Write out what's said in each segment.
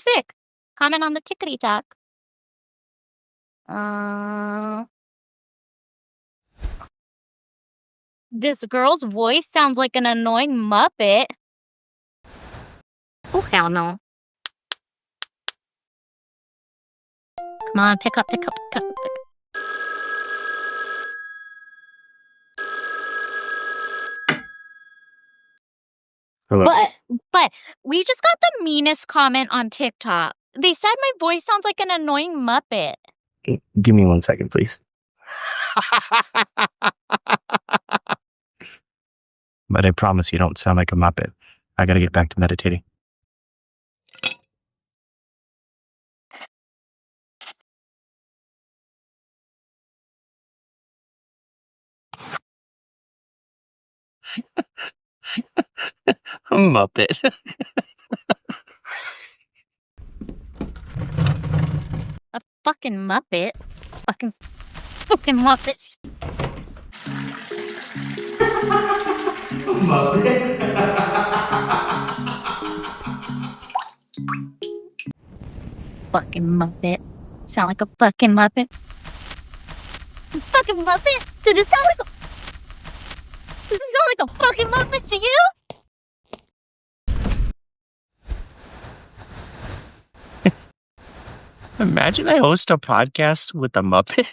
sick. Comment on the tickety talk. This girl's voice sounds like an annoying Muppet. Oh, hell no. Come on, pick up. Hello. But we just got the meanest comment on TikTok. They said my voice sounds like an annoying Muppet. Give me 1 second, please. But I promise you don't sound like a Muppet. I gotta get back to meditating. Muppet. A fucking Muppet. Fucking Muppet. Muppet. Fucking Muppet. Sound like a fucking Muppet. Fucking Muppet? Does it sound like a fucking Muppet to you? Imagine I host a podcast with a Muppet.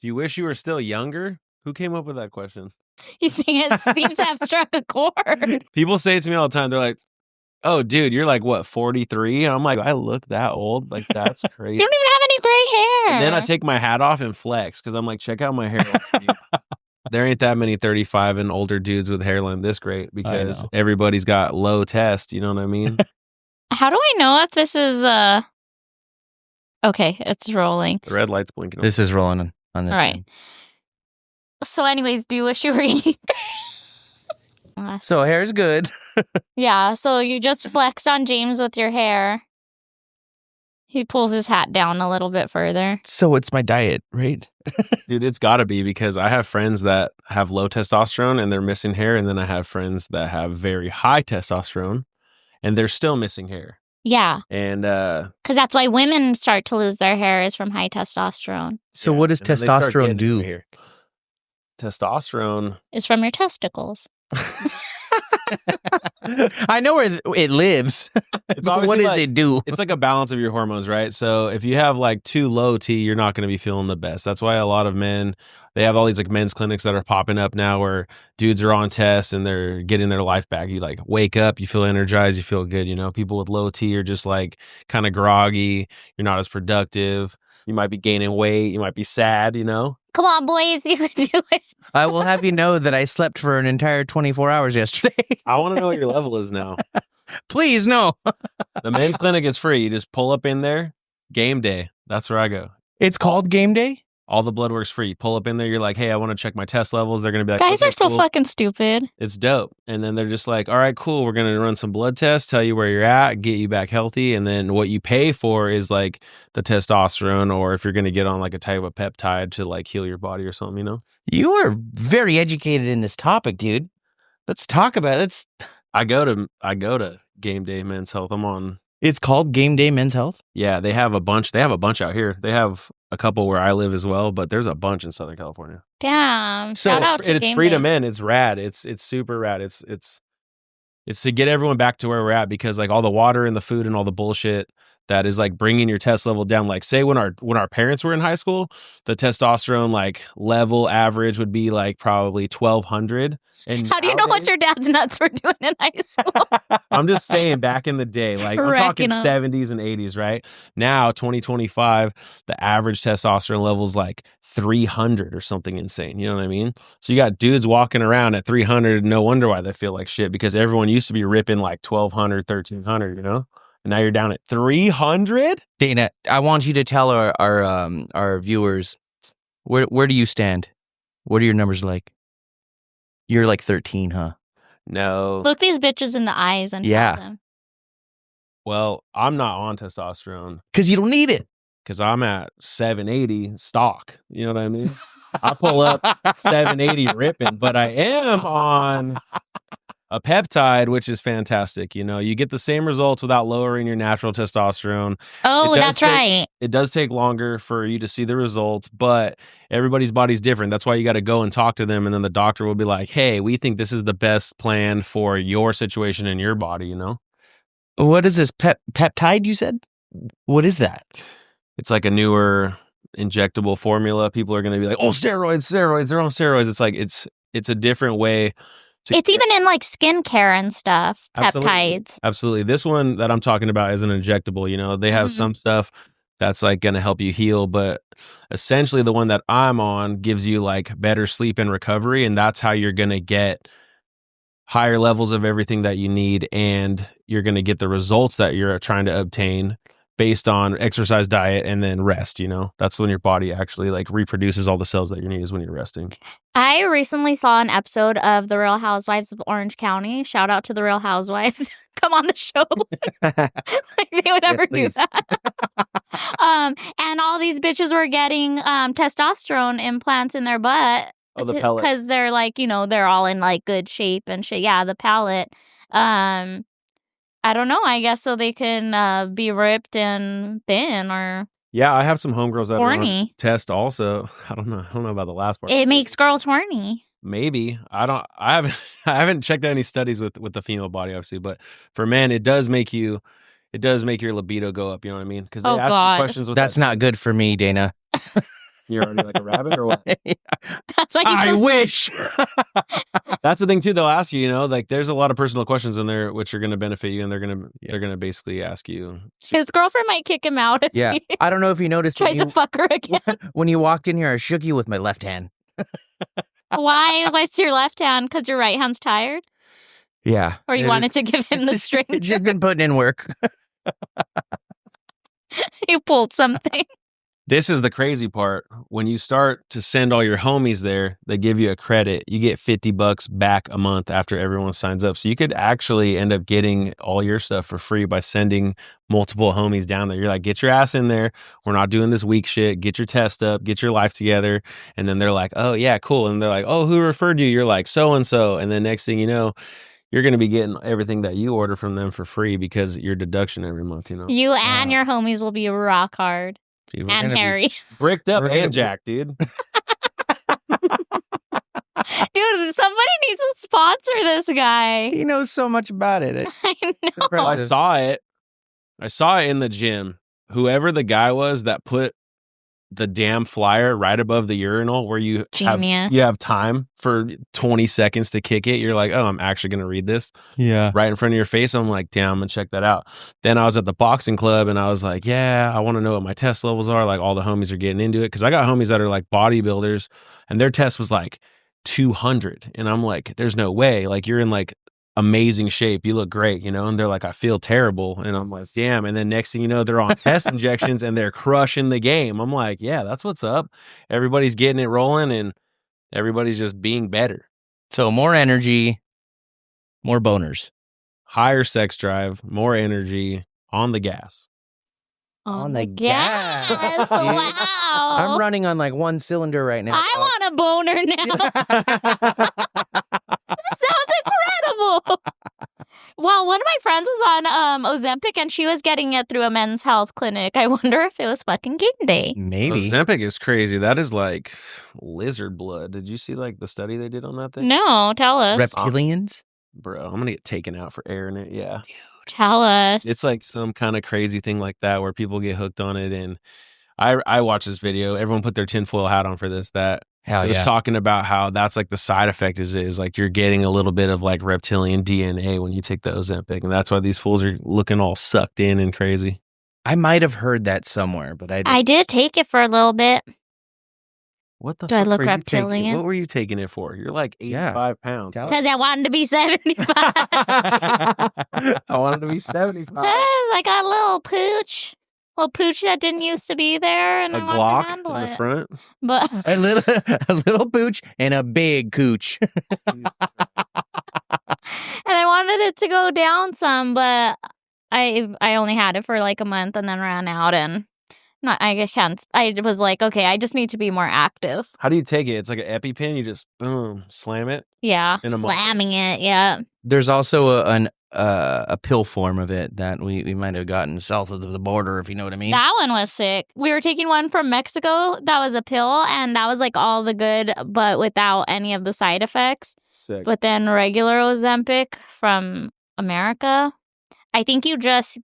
Do you wish you were still younger? Who came up with that question? You see, it seems to have struck a chord. People say it to me all the time. They're like, oh, dude, you're like, what, 43? And I'm like, I look that old? Like, that's crazy. You don't even have any gray hair. And then I take my hat off and flex because I'm like, check out my hair. There ain't that many 35 and older dudes with hairline this great because everybody's got low test. You know what I mean? How do I know if this is okay, it's rolling. The red light's blinking. This is rolling on this. All right. End. So anyways, do you wish you were younger? So hair's good. Yeah, so you just flexed on James with your hair. He pulls his hat down a little bit further. So it's my diet, right? Dude, it's got to be because I have friends that have low testosterone and they're missing hair. And then I have friends that have very high testosterone and they're still missing hair. Yeah. And because that's why women start to lose their hair is from high testosterone. So what does testosterone do? Here. Testosterone is from your testicles. I know where it lives. What does it do? It's like a balance of your hormones, right? So if you have like too low T, you're not going to be feeling the best. That's why a lot of men, they have all these like men's clinics that are popping up now where dudes are on tests and they're getting their life back. You like wake up, you feel energized, you feel good. You know, people with low T are just like kind of groggy. You're not as productive. You might be gaining weight. You might be sad, you know? Come on, boys, you can do it. I will have you know that I slept for an entire 24 hours yesterday. I want to know what your level is now. Please, no. The men's clinic is free. You just pull up in there. Game day. That's where I go. It's called game day? All the blood work's free. Pull up in there. You're like, hey, I want to check my test levels. They're going to be like, guys okay, are so cool. fucking stupid. It's dope. And then they're just like, all right, cool. We're going to run some blood tests, tell you where you're at, get you back healthy. And then what you pay for is like the testosterone, or if you're going to get on like a type of peptide to like heal your body or something, you know? You are very educated in this topic, dude. Let's talk about it. I go to Game Day Men's Health. I'm on. It's called Game Day Men's Health? Yeah, they have a bunch. They have a bunch out here. They have a couple where I live as well, but there's a bunch in Southern California. Damn. So Shout out to it's Game free Day. to men. It's rad. It's super rad. It's to get everyone back to where we're at, because like all the water and the food and all the bullshit that is like bringing your test level down. Like say when our parents were in high school, the testosterone like level average would be like probably 1200. And how do you know what your dad's nuts were doing in high school? I'm just saying back in the day, like I'm talking 70s and 80s, right? Now 2025, the average testosterone level is like 300 or something insane. You know what I mean? So you got dudes walking around at 300. No wonder why they feel like shit, because everyone used to be ripping like 1200, 1300, you know? And now you're down at 300? Dana, I want you to tell our viewers, where do you stand? What are your numbers like? You're like 13, huh? No. Look these bitches in the eyes and tell them. Well, I'm not on testosterone. Because you don't need it. Because I'm at 780 stock. You know what I mean? I pull up 780 ripping, but I am on a peptide, which is fantastic. You get the same results without lowering your natural testosterone. Oh, that's right. It does take longer for you to see the results, but everybody's body's different. That's why you got to go and talk to them, and then the doctor will be like, hey, we think this is the best plan for your situation and your body, What is this peptide you said? What is that? It's like a newer injectable formula. People are going to be like, oh, steroids, they're on steroids. It's like, it's a different way. It's even in like skincare and stuff, peptides. Absolutely. This one that I'm talking about is an injectable. They have some stuff that's like going to help you heal, but essentially the one that I'm on gives you like better sleep and recovery, and that's how you're going to get higher levels of everything that you need, and you're going to get the results that you're trying to obtain based on exercise, diet, and then rest. That's when your body actually like reproduces all the cells that you need, is when you're resting. I recently saw an episode of The Real Housewives of Orange County. Shout out to The Real Housewives. Come on the show. Like they would never do that. And all these bitches were getting testosterone implants in their butt. Oh, the pellet. Because they're like, they're all in like good shape and shit. Yeah, the pellet. I don't know. I guess so they can be ripped and thin or Yeah, I have some homegirls that horny. are on test also. I don't know about the last part. It makes girls horny. Maybe. I haven't checked out any studies with the female body, obviously, but for men it does make your libido go up, you know what I mean? Because they ask you questions with That's not good for me, Dana. You're already like a rabbit or what? That's why I wish. That's the thing too. They'll ask you, like there's a lot of personal questions in there which are going to benefit you, and they're going to basically ask you. His girlfriend might kick him out if he I don't know if you noticed. tries to fuck her again. When you walked in here, I shook you with my left hand. Why? What's your left hand? Because your right hand's tired? Yeah. Or you wanted to give him the strength? Just been putting in work. You pulled something. This is the crazy part. When you start to send all your homies there, they give you a credit. You get $50 back a month after everyone signs up. So you could actually end up getting all your stuff for free by sending multiple homies down there. You're like, get your ass in there. We're not doing this weak shit. Get your test up. Get your life together. And then they're like, oh, yeah, cool. And they're like, oh, who referred you? You're like, so-and-so. And then next thing you know, you're going to be getting everything that you order from them for free because your deduction every month, You and your homies will be rock hard. Dude, and Harry. Bricked up and Jack, dude. Dude, somebody needs to sponsor this guy. He knows so much about it. I know. I saw it. I saw it in the gym. Whoever the guy was that put the damn flyer right above the urinal where you have time for 20 seconds to kick it. You're like, oh, I'm actually going to read this. Yeah. Right in front of your face. I'm like, damn, I'm going to check that out. Then I was at the boxing club and I was like, yeah, I want to know what my test levels are. Like all the homies are getting into it. Cause I got homies that are like bodybuilders and their test was like 200. And I'm like, there's no way. Like you're in like amazing shape. You look great, and they're like, I feel terrible. And I'm like, damn. And then next thing you know, they're on test injections and they're crushing the game. I'm like, yeah, that's what's up. Everybody's getting it rolling and everybody's just being better. So more energy, more boners. Higher sex drive, more energy, on the gas. On the gas. Wow. I'm running on like one cylinder right now. I want a boner now. That sounds incredible. Well, one of my friends was on Ozempic and she was getting it through a men's health clinic. I wonder if it was fucking game day. Maybe. Ozempic is crazy. That is like lizard blood. Did you see like the study they did on that thing? No, tell us. Reptilians? Bro, I'm going to get taken out for airing it. Yeah. Dude, tell us. It's like some kind of crazy thing like that where people get hooked on it. And I watched this video. Everyone put their tinfoil hat on for this. It was talking about how that's like the side effect is like you're getting a little bit of like reptilian DNA when you take the Ozempic. And that's why these fools are looking all sucked in and crazy. I might have heard that somewhere, but I did take it for a little bit. What the Do I look reptilian? What were you taking it for? You're like 85 pounds. Because I wanted to be 75. I wanted to be 75. I got a little pooch that didn't used to be there, and a I wanted Glock to handle in it. the front. But a little pooch and a big cooch. And I wanted it to go down some, but I only had it for like a month and then ran out, and I can't. I was like, okay, I just need to be more active. How do you take it? It's like an EpiPen. You just boom, slam it. Yeah, In a month. slamming it. Yeah. There's also a pill form of it that we might have gotten south of the border, if you know what I mean. That one was sick. We were taking one from Mexico that was a pill, and that was like all the good, but without any of the side effects. Sick. But then regular Ozempic from America, I think you just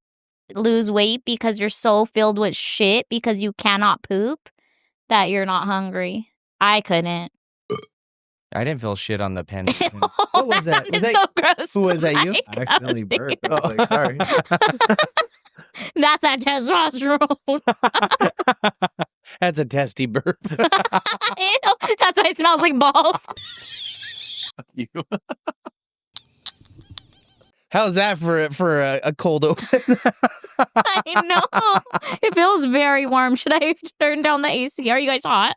lose weight because you're so filled with shit because you cannot poop that you're not hungry. I couldn't. I didn't feel shit on the pen. What was that? Was that so gross. Who was that? You? I accidentally burped. I was like, sorry. That's that testosterone. That's a testy burp. Ew, that's why it smells like balls. You. How's that for a cold open? I know. It feels very warm. Should I turn down the AC? Are you guys hot?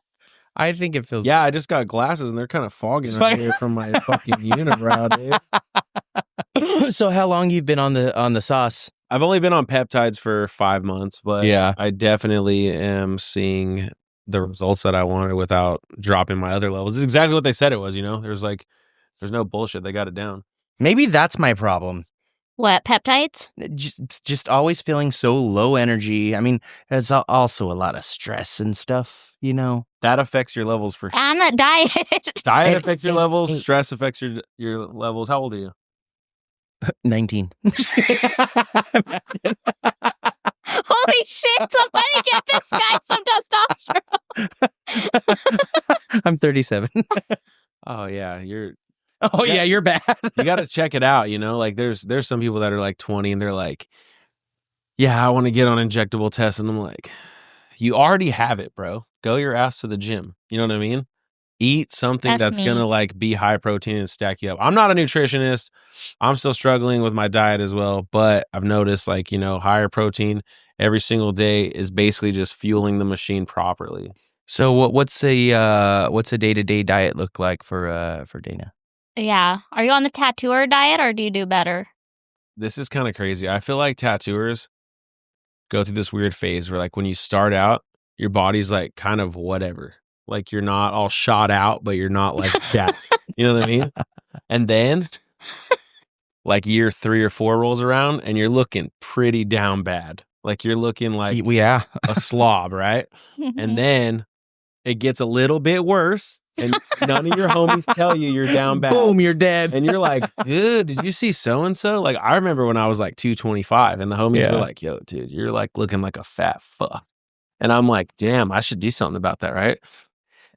I think it feels. Yeah, I just got glasses and they're kind of fogging right here from my fucking unibrow, dude. So how long you've been on the sauce? I've only been on peptides for 5 months, but yeah, I definitely am seeing the results that I wanted without dropping my other levels. It's exactly what they said it was, you know? There's no bullshit. They got it down. Maybe that's my problem. What, peptides? Just always feeling so low energy. I mean, there's also a lot of stress and stuff, you know? That affects your levels for sure. And the diet. Diet affects your levels. Stress affects your levels. How old are you? 19. Holy shit, somebody get this guy some testosterone. I'm 37. Oh, yeah. You're bad. You got to check it out, you know? Like, there's some people that are like 20 and they're like, yeah, I want to get on injectable tests. And I'm like, you already have it, bro. Go your ass to the gym. You know what I mean? Eat something that's going to like be high protein and stack you up. I'm not a nutritionist. I'm still struggling with my diet as well. But I've noticed like, you know, higher protein every single day is basically just fueling the machine properly. So what's a day-to-day diet look like for Dana? Yeah. Are you on the tattooer diet or do you do better? This is kind of crazy. I feel like tattooers go through this weird phase where like when you start out, your body's like kind of whatever. Like you're not all shot out, but you're not like that. You know what I mean? And then like year 3 or 4 rolls around and you're looking pretty down bad. Like you're looking like a slob, right? And then it gets a little bit worse. And none of your homies tell you you're down bad. Boom, you're dead. And you're like, dude, did you see so-and-so? Like, I remember when I was like 225 and the homies were like, yo, dude, you're like looking like a fat fuck. And I'm like, damn, I should do something about that, right?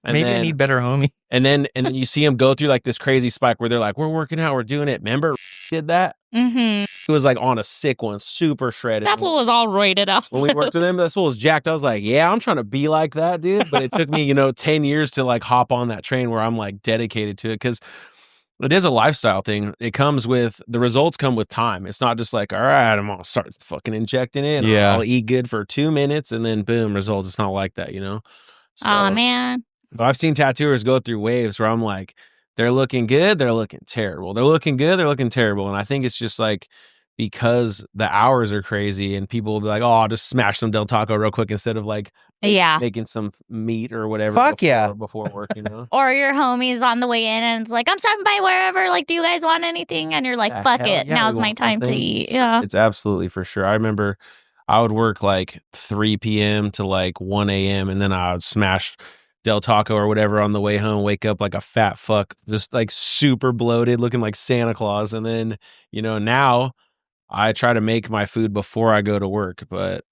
And maybe I need better homie. And then you see them go through like this crazy spike where they're like, we're working out, we're doing it. Remember did that? Mm-hmm. It was like on a sick one, super shredded. That fool was all roided up. When we worked with him, that fool was jacked. I was like, yeah, I'm trying to be like that, dude. But it took me, 10 years to like hop on that train where I'm like dedicated to it because it is a lifestyle thing. It comes with, the results come with time. It's not just like, all right, I'm going to start fucking injecting it. Yeah. I'll eat good for 2 minutes and then boom, results. It's not like that, So, oh, man. I've seen tattooers go through waves where I'm like, they're looking good, they're looking terrible. They're looking good, they're looking terrible. And I think it's just like because the hours are crazy and people will be like, oh, I'll just smash some Del Taco real quick instead of like making some meat or whatever before work, Or your homies on the way in and it's like, I'm stopping by wherever. Like, do you guys want anything? And you're like, fuck it. Yeah, now's my time to eat. Yeah. It's absolutely for sure. I remember I would work like 3 p.m. to like 1 a.m. and then I would smash Del Taco or whatever on the way home, wake up like a fat fuck, just like super bloated, looking like Santa Claus. And then, now I try to make my food before I go to work. But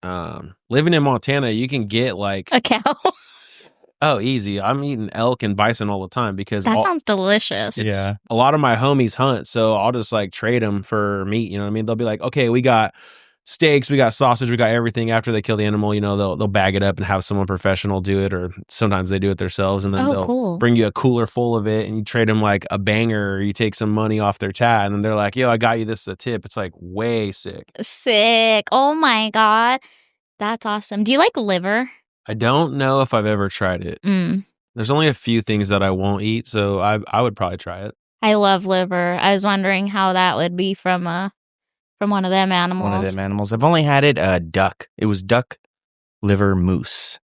living in Montana, you can get like a cow. Oh, easy. I'm eating elk and bison all the time because that sounds delicious. Yeah. A lot of my homies hunt, so I'll just like trade them for meat. You know what I mean? They'll be like, okay, we got steaks, we got sausage, we got everything. After they kill the animal, they'll bag it up and have someone professional do it, or sometimes they do it themselves, and then they'll bring you a cooler full of it, and you trade them like a banger, or you take some money off their tab, and then they're like, yo, I got you this as a tip. It's like way sick. Sick. Oh my God. That's awesome. Do you like liver? I don't know if I've ever tried it. There's only a few things that I won't eat, so I would probably try it. I love liver. I was wondering how that would be from one of them animals. One of them animals. I've only had it duck. It was duck liver mousse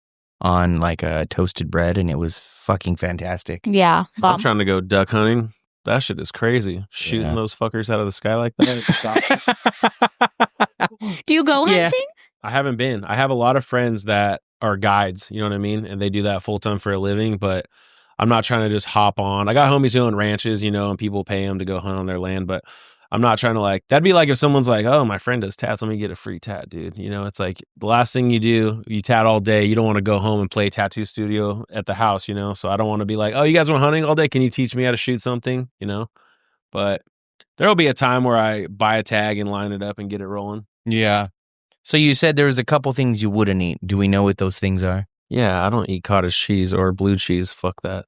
on like a toasted bread, and it was fucking fantastic. Yeah. I'm trying to go duck hunting. That shit is crazy. Shooting those fuckers out of the sky like that. Do you go hunting? Yeah. I haven't been. I have a lot of friends that are guides, you know what I mean? And they do that full time for a living, but I'm not trying to just hop on. I got homies who own ranches, you know, and people pay them to go hunt on their land, but I'm not trying to like, that'd be like if someone's like, oh, my friend does tats, let me get a free tat, dude. You know, it's like the last thing you do, you tat all day. You don't want to go home and play tattoo studio at the house, you know? So I don't want to be like, oh, you guys went hunting all day? Can you teach me how to shoot something? You know? But there'll be a time where I buy a tag and line it up and get it rolling. Yeah. So you said there was a couple things you wouldn't eat. Do we know what those things are? Yeah, I don't eat cottage cheese or blue cheese. Fuck that.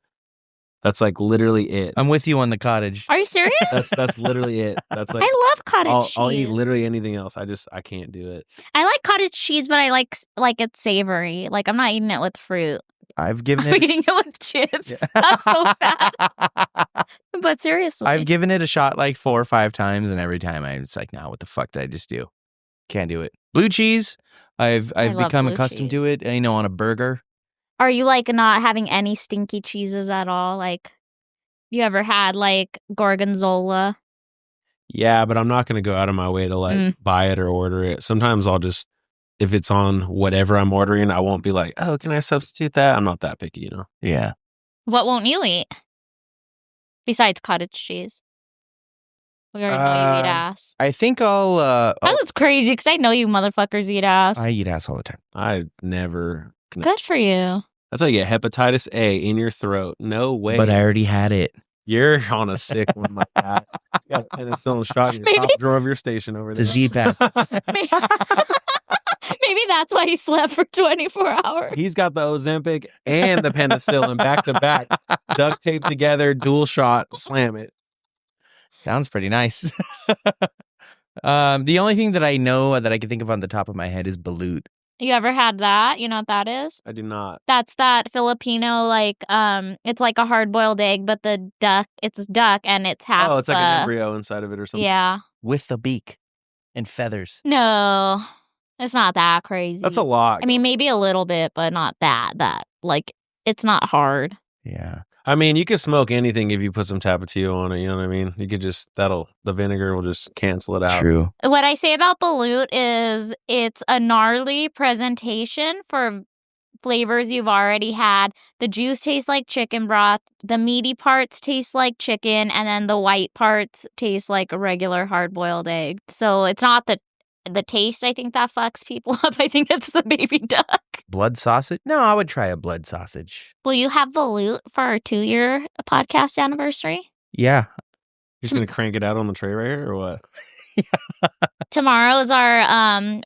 That's like literally it. I'm with you on the cottage. Are you serious? That's literally it. That's like I love cottage cheese. I'll eat literally anything else. I can't do it. I like cottage cheese, but I like it savory. Like I'm not eating it with fruit. I've given I'm it. eating it with chips. That's so bad. But seriously, I've given it a shot like 4 or 5 times, and every time I was like, "No, what the fuck did I just do? Can't do it." Blue cheese, I've love become blue accustomed cheese. to it. You know, on a burger. Are you like not having any stinky cheeses at all? Like, you ever had like gorgonzola? Yeah, but I'm not going to go out of my way to like buy it or order it. Sometimes I'll just, if it's on whatever I'm ordering, I won't be like, oh, can I substitute that? I'm not that picky, you know? Yeah. What won't you eat besides cottage cheese? We already know you eat ass. I think I'll. That was crazy because I know you motherfuckers eat ass. I eat ass all the time. I never. Good for you. That's how you get hepatitis A in your throat. No way. But I already had it. You're on a sick one like that. You got a penicillin shot in your top drawer of your station over there. It's a Z-Pack. Maybe that's why he slept for 24 hours. He's got the Ozempic and the penicillin back to back, duct taped together, dual shot, slam it. Sounds pretty nice. The only thing that I know that I can think of on the top of my head is balut. You ever had that? You know what that is? I do not. That's that Filipino, like, it's like a hard-boiled egg, but it's duck, and it's half. Oh, it's like an embryo inside of it or something. Yeah. With the beak and feathers. No, it's not that crazy. That's a lot. I mean, maybe a little bit, but not that. Like, it's not hard. Yeah. I mean, you could smoke anything if you put some Tapatio on it. You know what I mean? You could just, the vinegar will just cancel it out. True. What I say about balut is it's a gnarly presentation for flavors you've already had. The juice tastes like chicken broth. The meaty parts taste like chicken. And then the white parts taste like a regular hard-boiled egg. So it's not the taste, I think, that fucks people up. I think it's the baby duck. Blood sausage? No, I would try a blood sausage. Will you have balut for our 2-year podcast anniversary? Yeah. You're just going to crank it out on the tray right here or what? Tomorrow is our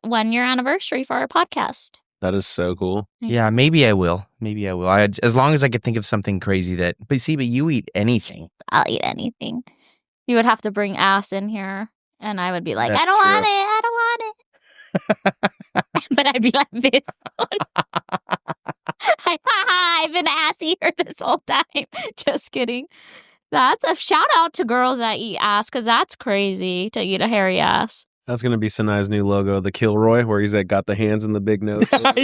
1-year anniversary for our podcast. That is so cool. Yeah, maybe I will. As long as I could think of something crazy but you eat anything. I'll eat anything. You would have to bring ass in here. And I would be like, That's I don't true. want it. I don't want it. But I'd be like this. I've been an ass eater this whole time. Just kidding. That's a shout out to girls that eat ass because that's crazy to eat a hairy ass. That's going to be Sanae's new logo, the Kilroy, where he's like got the hands and the big nose. It's going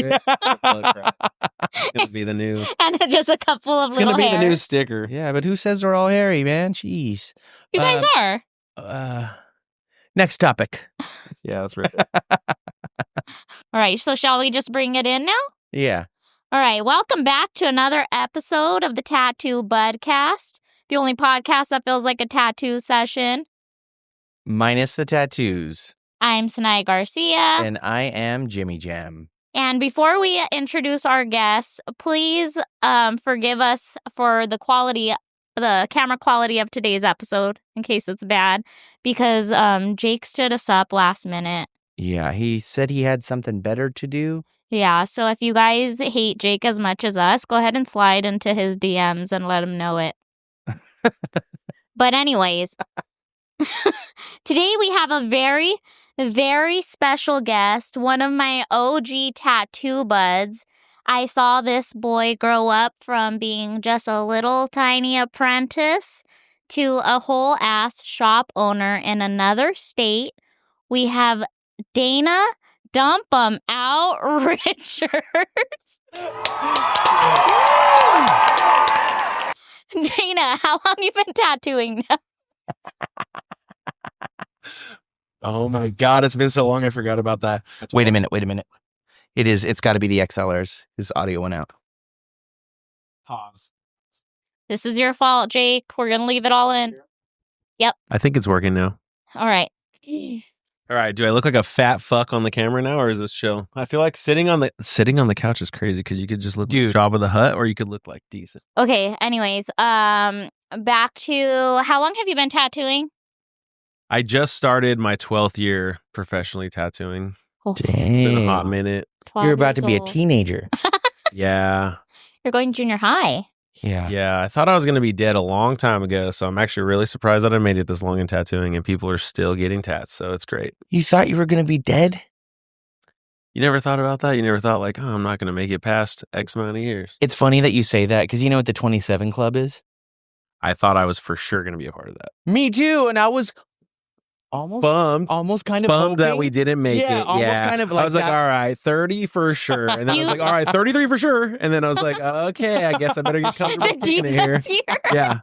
to be the new. And just a couple of little hairs. It's going to be the new sticker. Yeah, but who says they're all hairy, man? Jeez. You guys are. Next topic. Yeah, that's right. All right, so shall we just bring it in now? Yeah. All right, welcome back to another episode of the Tattoo Budcast, the only podcast that feels like a tattoo session. Minus the tattoos. I'm Sanae Garcia. And I am Jimmy Jam. And before we introduce our guests, please forgive us for the camera quality of today's episode, in case it's bad, because Jake stood us up last minute. Yeah, he said he had something better to do. Yeah, so if you guys hate Jake as much as us, go ahead and slide into his DMs and let him know it. But anyways, today we have a very, very special guest, one of my OG tattoo buds. I saw this boy grow up from being just a little tiny apprentice to a whole ass shop owner in another state. We have Dana Dump 'em out, Richard. Dana, how long you been tattooing now? Oh my God, it's been so long. I forgot about that. Wait a minute. It's got to be the XLRs. His audio went out. Pause. This is your fault, Jake. We're going to leave it all in. Yep. I think it's working now. All right. All right. Do I look like a fat fuck on the camera now, or is this chill? I feel like sitting on the couch is crazy because you could just look like Jabba the Hutt, or you could look like decent. Okay. Anyways, back to how long have you been tattooing? I just started my 12th year professionally tattooing. Oh, It's been a hot minute. You're about to be a teenager. Yeah. You're going junior high. Yeah. Yeah. I thought I was going to be dead a long time ago. So I'm actually really surprised that I made it this long in tattooing and people are still getting tats. So it's great. You thought you were going to be dead? You never thought about that? You never thought like, oh, I'm not going to make it past X amount of years. It's funny that you say that because you know what the 27 Club is? I thought I was for sure going to be a part of that. Me too. And I was Bummed kind of that hoping. we didn't make it. Almost kind of like I was like, that. all right, 30 for sure. And then I was like, all right, 33 for sure. And then I was like, okay, I guess I better get comfortable. The Jesus year. Yeah.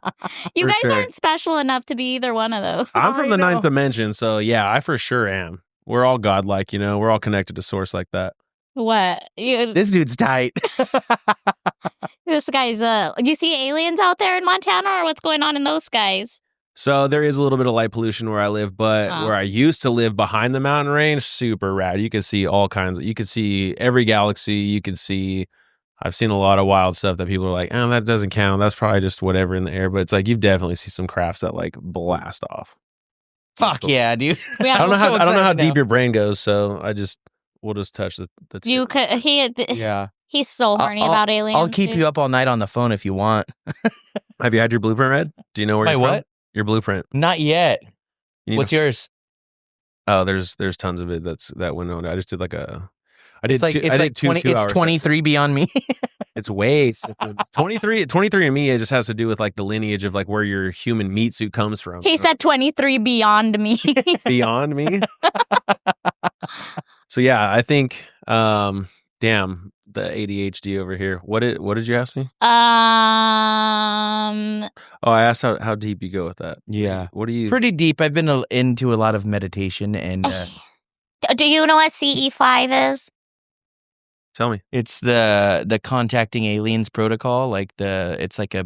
You for guys sure. aren't special enough to be either one of those. I'm from I the know. ninth dimension. So yeah, I for sure am. We're all godlike, we're all connected to source like that. What? This dude's tight. This guy's, you see aliens out there in Montana, or what's going on in those skies? So there is a little bit of light pollution where I live, but where I used to live behind the mountain range, super rad. You can see you could see every galaxy. I've seen a lot of wild stuff that people are like, oh, that doesn't count. That's probably just whatever in the air. But it's like, you've definitely seen some crafts that like blast off. Fuck yeah, dude. Yeah, I don't know so how excited deep now. your brain goes. So we'll just touch the tip. you could, Yeah. he's so horny about aliens. I'll keep you up all night on the phone if you want. Have you had your blueprint read? Do you know where My you're what? from? Your blueprint. Not yet. You need What's yours? Oh, there's tons of it that went on. I just did It's like 2 hours. 23 beyond me. It's way 23 and me. It just has to do with like the lineage of like where your human meat suit comes from. He said 23 beyond me. Beyond me. So yeah, I think damn, the ADHD over here. What did you ask me? Oh, I asked how deep you go with that. Yeah. What do you Pretty deep. I've been into a lot of meditation and Do you know what CE5 is? tell me? it's the contacting aliens protocol. It's like a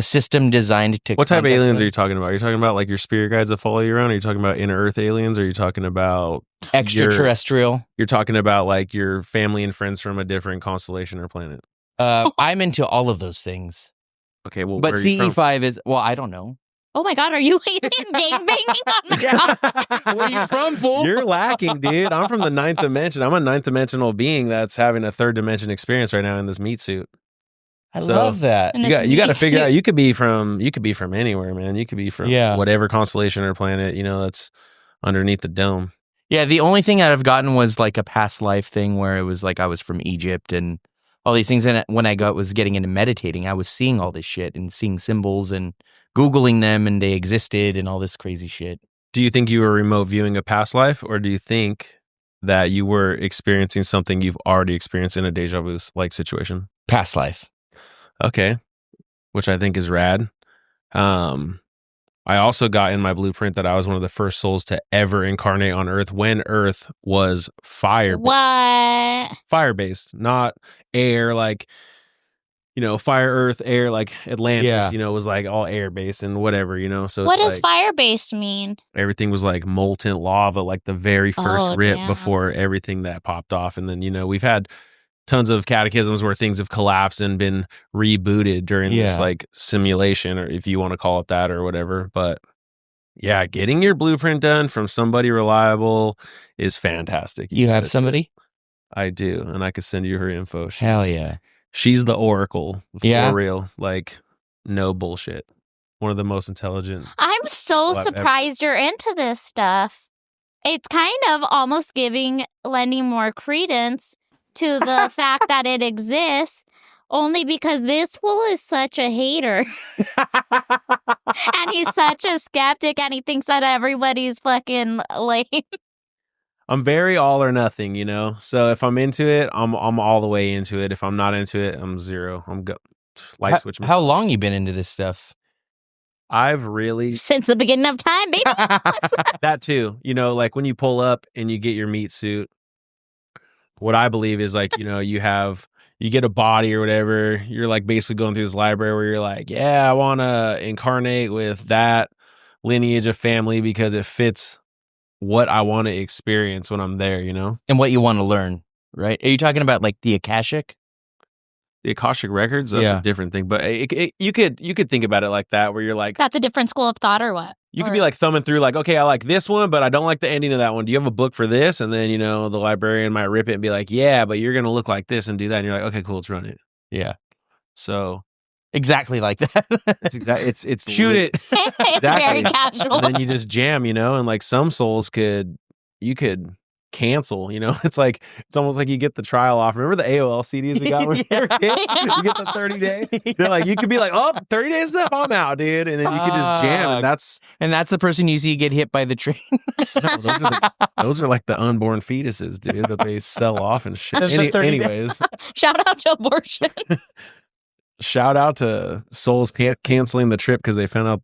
system designed to What type of contact aliens them. are you talking about? Are you talking about like your spirit guides that follow you around? Are you talking about inner earth aliens? Are you talking about Extraterrestrial. You're talking about like your family and friends from a different constellation or planet? I'm into all of those things. Okay, well, But where are you from? CE5 is, well, I don't know. Oh my God, are you alien game banging on the ground? Where you from, fool? You're lacking, dude. I'm from the ninth dimension. I'm a ninth dimensional being that's having a third dimension experience right now in this meat suit. I So- love that. And You got to meat figure suit. out. You could be from anywhere, man. You could be from whatever constellation or planet that's underneath the dome. Yeah, the only thing that I've gotten was like a past life thing where it was like I was from Egypt and all these things. And when I was getting into meditating, I was seeing all this shit and seeing symbols and Googling them and they existed and all this crazy shit. Do you think you were remote viewing a past life, or do you think that you were experiencing something you've already experienced in a deja vu like situation? Past life. Okay, which I think is rad. I also got in my blueprint that I was one of the first souls to ever incarnate on Earth when Earth was fire. What? Fire-based, not air, like, fire, earth, air, like Atlantis, was like all air-based and whatever, So What it's does like fire-based mean? everything was like molten lava, like the very first Oh, rip damn. before everything that popped off. And then, we've had tons of cataclysms where things have collapsed and been rebooted during this like simulation, or if you want to call it that or whatever. But yeah, getting your blueprint done from somebody reliable is fantastic. You have somebody? I do, and I could send you her info. Hell yeah. She's the oracle. Yeah? For real. Like, no bullshit. One of the most intelligent. I'm so Well, I've surprised you're into this stuff. It's kind of almost lending more credence to the fact that it exists, only because this fool is such a hater. And he's such a skeptic, and he thinks that everybody's fucking lame. I'm very all or nothing, you know. So if I'm into it, I'm all the way into it. If I'm not into it, I'm zero. Light switch. How long you been into this stuff? I've really Since the beginning of time, baby. that too. You know, like when you pull up and you get your meat suit. What I believe is like, you know, you get a body or whatever. You're like basically going through this library where you're like, yeah, I want to incarnate with that lineage of family because it fits what I want to experience when I'm there, you know? And what you want to learn, right? Are you talking about like the Akashic? The Akashic Records, that's a different thing. But you could think about it like that, where you're like... That's a different school of thought or what? You could be like thumbing through like, okay, I like this one, but I don't like the ending of that one. Do you have a book for this? And then, you know, the librarian might rip it and be like, yeah, but you're going to look like this and do that. And you're like, okay, cool, let's run it. Yeah. So... Exactly like that. It's shoot it. It's very casual. And then you just jam, you know, and like some souls you could cancel, you know. It's almost like you get the trial offer. Remember the AOL CDs we got when we were kids? You get the 30 day. They're like, you could be like, oh, 30 days is up, I'm out, dude. And then you could just jam. And that's the person you see get hit by the train. No, those are like the unborn fetuses, dude, that they sell off and shit. Anyways. Shout out to abortion. Shout out to souls canceling the trip because they found out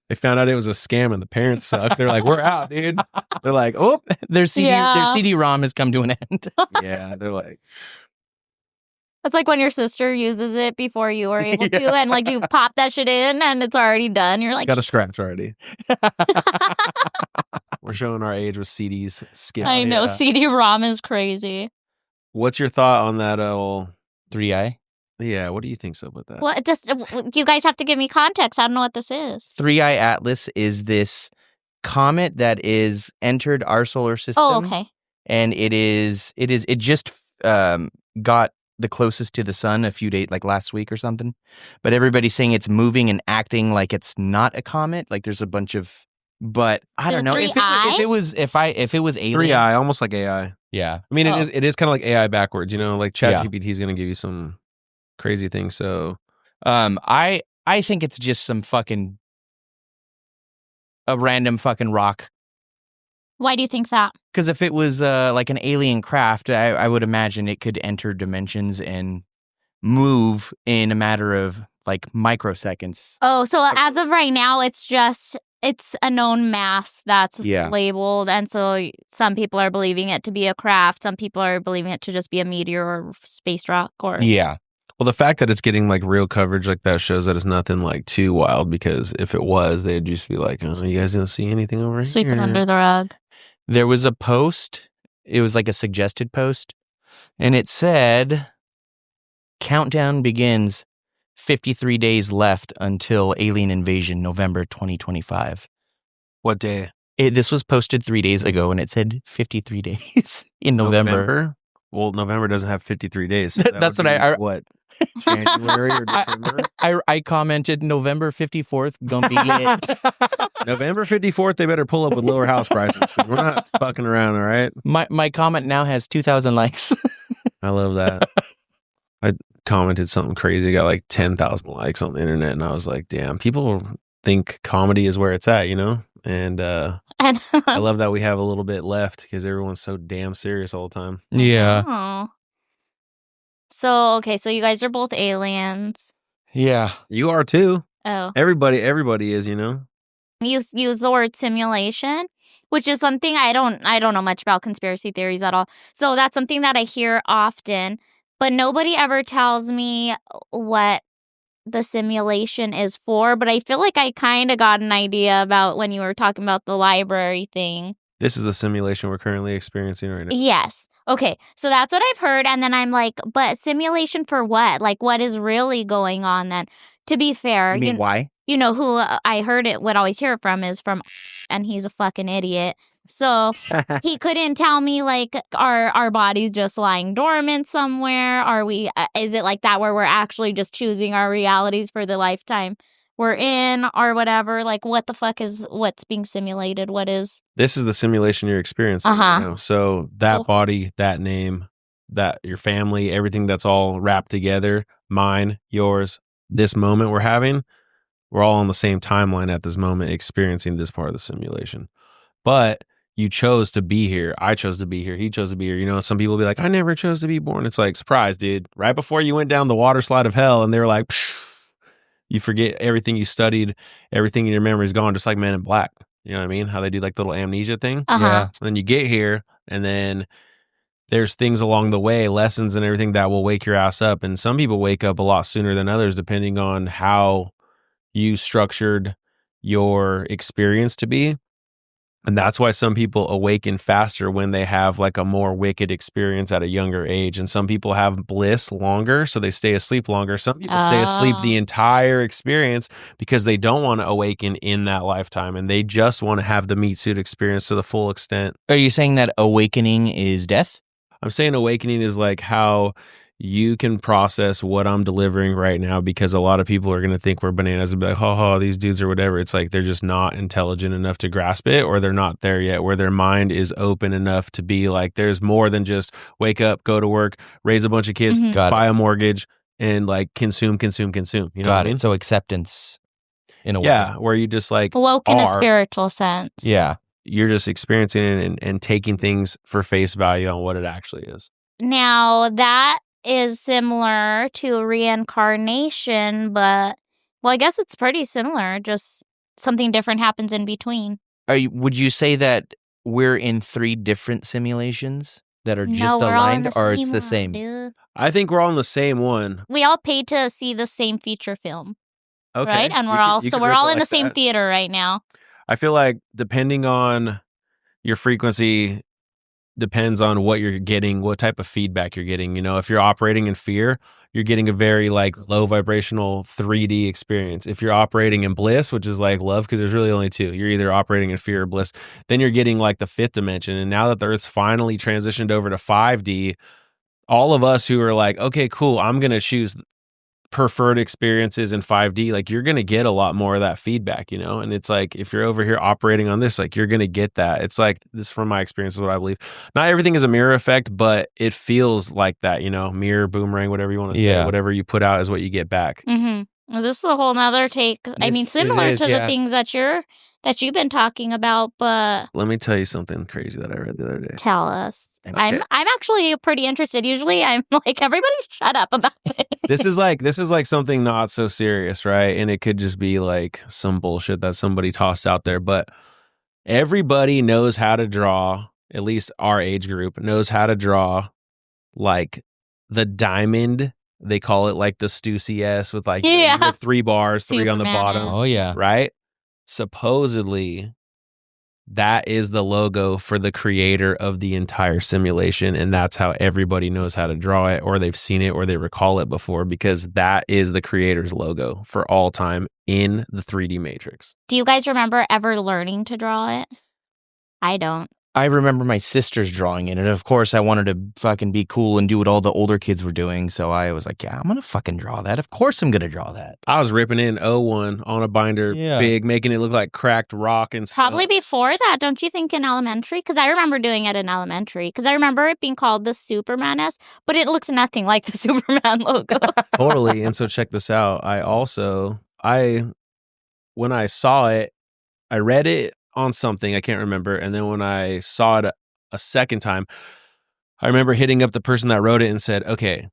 they found out it was a scam and the parents suck. They're like, we're out, dude. They're like, oh, their CD-ROM has come to an end. Yeah, they're like. It's like when your sister uses it before you are able to, and like you pop that shit in and it's already done. You're like, got a scratch already. We're showing our age with CDs. Skip. I know, CD-ROM is crazy. What's your thought on that old 3i? Yeah, what do you think's up with that? Well, you guys have to give me context. I don't know what this is. 3i Atlas is this comet that is entered our solar system. Oh, okay. And it just got the closest to the sun a few days, like last week or something. But everybody's saying it's moving and acting like it's not a comet. Like there's a bunch of, but I don't know. If it was alien. 3i, almost like AI. Yeah. I mean, it is kind of like AI backwards, you know, like ChatGPT is going to give you some crazy thing. So I think it's just some a random fucking rock. Why do you think that? Because if it was like an alien craft, I would imagine it could enter dimensions and move in a matter of like microseconds. Oh, so as of right now, it's a known mass that's labeled. And so some people are believing it to be a craft. Some people are believing it to just be a meteor or space rock or... Yeah. Well, the fact that it's getting like real coverage like that shows that it's nothing like too wild, because if it was, they'd just be like, oh, you guys didn't see anything over here? Sweep it under the rug. There was a post. It was like a suggested post. And it said, countdown begins, 53 days left until alien invasion, November 2025. What day? This was posted 3 days ago, and it said 53 days in November. Well, November doesn't have 53 days. So that's what what? January or December? I commented November 54th, gonna be lit. November 54th, they better pull up with lower house prices. We're not fucking around, all right? My comment now has 2,000 likes. I love that. I commented something crazy, got like 10,000 likes on the internet, and I was like, damn, people think comedy is where it's at, you know? And I love that we have a little bit left because everyone's so damn serious all the time. Yeah. Oh. So, okay, so you guys are both aliens. Yeah. You are too. Oh. Everybody is, you know? You use the word simulation, which is something I don't know much about conspiracy theories at all. So that's something that I hear often, but nobody ever tells me what the simulation is for. But I feel like I kind of got an idea about when you were talking about the library thing. This is the simulation we're currently experiencing right now. Yes. Okay. So that's what I've heard. And then I'm like, but simulation for what? Like, what is really going on then? To be fair. You mean why? You know who I would always hear from is from, and he's a fucking idiot. So he couldn't tell me, like, are our bodies just lying dormant somewhere? Are we, is it like that where we're actually just choosing our realities for the lifetime we're in or whatever? Like, what the fuck is what's being simulated? What is? This is the simulation you're experiencing right now. So that body, that name, that your family, everything that's all wrapped together, mine, yours, this moment we're having, we're all on the same timeline at this moment experiencing this part of the simulation. But you chose to be here. I chose to be here. He chose to be here. You know, some people be like, I never chose to be born. It's like, surprise, dude. Right before you went down the water slide of hell, and they were like, psh, you forget everything you studied, everything in your memory is gone, just like Men in Black. You know what I mean? How they do like the little amnesia thing. Yeah. And then you get here, and then there's things along the way, lessons and everything that will wake your ass up. And some people wake up a lot sooner than others, depending on how you structured your experience to be. And that's why some people awaken faster when they have like a more wicked experience at a younger age. And some people have bliss longer, so they stay asleep longer. Some people stay asleep the entire experience because they don't want to awaken in that lifetime, and they just want to have the meat suit experience to the full extent. Are you saying that awakening is death? I'm saying awakening is like how you can process what I'm delivering right now, because a lot of people are going to think we're bananas and be like, ha, these dudes or whatever. It's like they're just not intelligent enough to grasp it, or they're not there yet where their mind is open enough to be like, there's more than just wake up, go to work, raise a bunch of kids, buy a mortgage, and like consume. You know what I mean? So acceptance in a way. Yeah, where you just like woke in a spiritual sense. Yeah. You're just experiencing it and taking things for face value on what it actually is. Now, that is similar to reincarnation, but, well, I guess it's pretty similar. Just something different happens in between. Would you say that we're in 3 different simulations that are just aligned, or it's the same? Dude. I think we're all in the same one. We all paid to see the same feature film. Okay. Right? And we're all in the same theater right now. I feel like depending on your frequency depends on what you're getting, what type of feedback you're getting. You know, if you're operating in fear, you're getting a very like low vibrational 3D experience. If you're operating in bliss, which is like love, because there's really only 2, you're either operating in fear or bliss, then you're getting like the 5th dimension. And now that the Earth's finally transitioned over to 5D, all of us who are like, okay, cool, I'm going to choose preferred experiences in 5D, like you're going to get a lot more of that feedback, you know? And it's like, if you're over here operating on this, like you're going to get that. It's like, this from my experience is what I believe. Not everything is a mirror effect, but it feels like that, you know, mirror, boomerang, whatever you want to say, whatever you put out is what you get back. Well, this is a whole nother take. I mean, similar to the things that you've been talking about, but let me tell you something crazy that I read the other day. Tell us. Okay. I'm actually pretty interested. Usually, I'm like, everybody, shut up about it. This is like something not so serious, right? And it could just be like some bullshit that somebody tossed out there. But everybody knows how to draw. At least our age group knows how to draw, like the diamond. They call it like the Stussy S with like you know, 3 bars, 3 on the bottom. Oh, yeah. Right? Supposedly, that is the logo for the creator of the entire simulation. And that's how everybody knows how to draw it, or they've seen it, or they recall it before, because that is the creator's logo for all time in the 3D matrix. Do you guys remember ever learning to draw it? I don't. I remember my sisters drawing it, and of course I wanted to fucking be cool and do what all the older kids were doing, so I was like, yeah, I'm gonna fucking draw that. Of course I'm gonna draw that. I was ripping in 01 on a binder, big, making it look like cracked rock and stuff. Probably before that, don't you think, in elementary? Because I remember doing it in elementary, because I remember it being called the Superman S, but it looks nothing like the Superman logo. Totally, and so check this out. When I saw it, I read it on something, I can't remember. And then when I saw it a second time, I remember hitting up the person that wrote it and said, okay,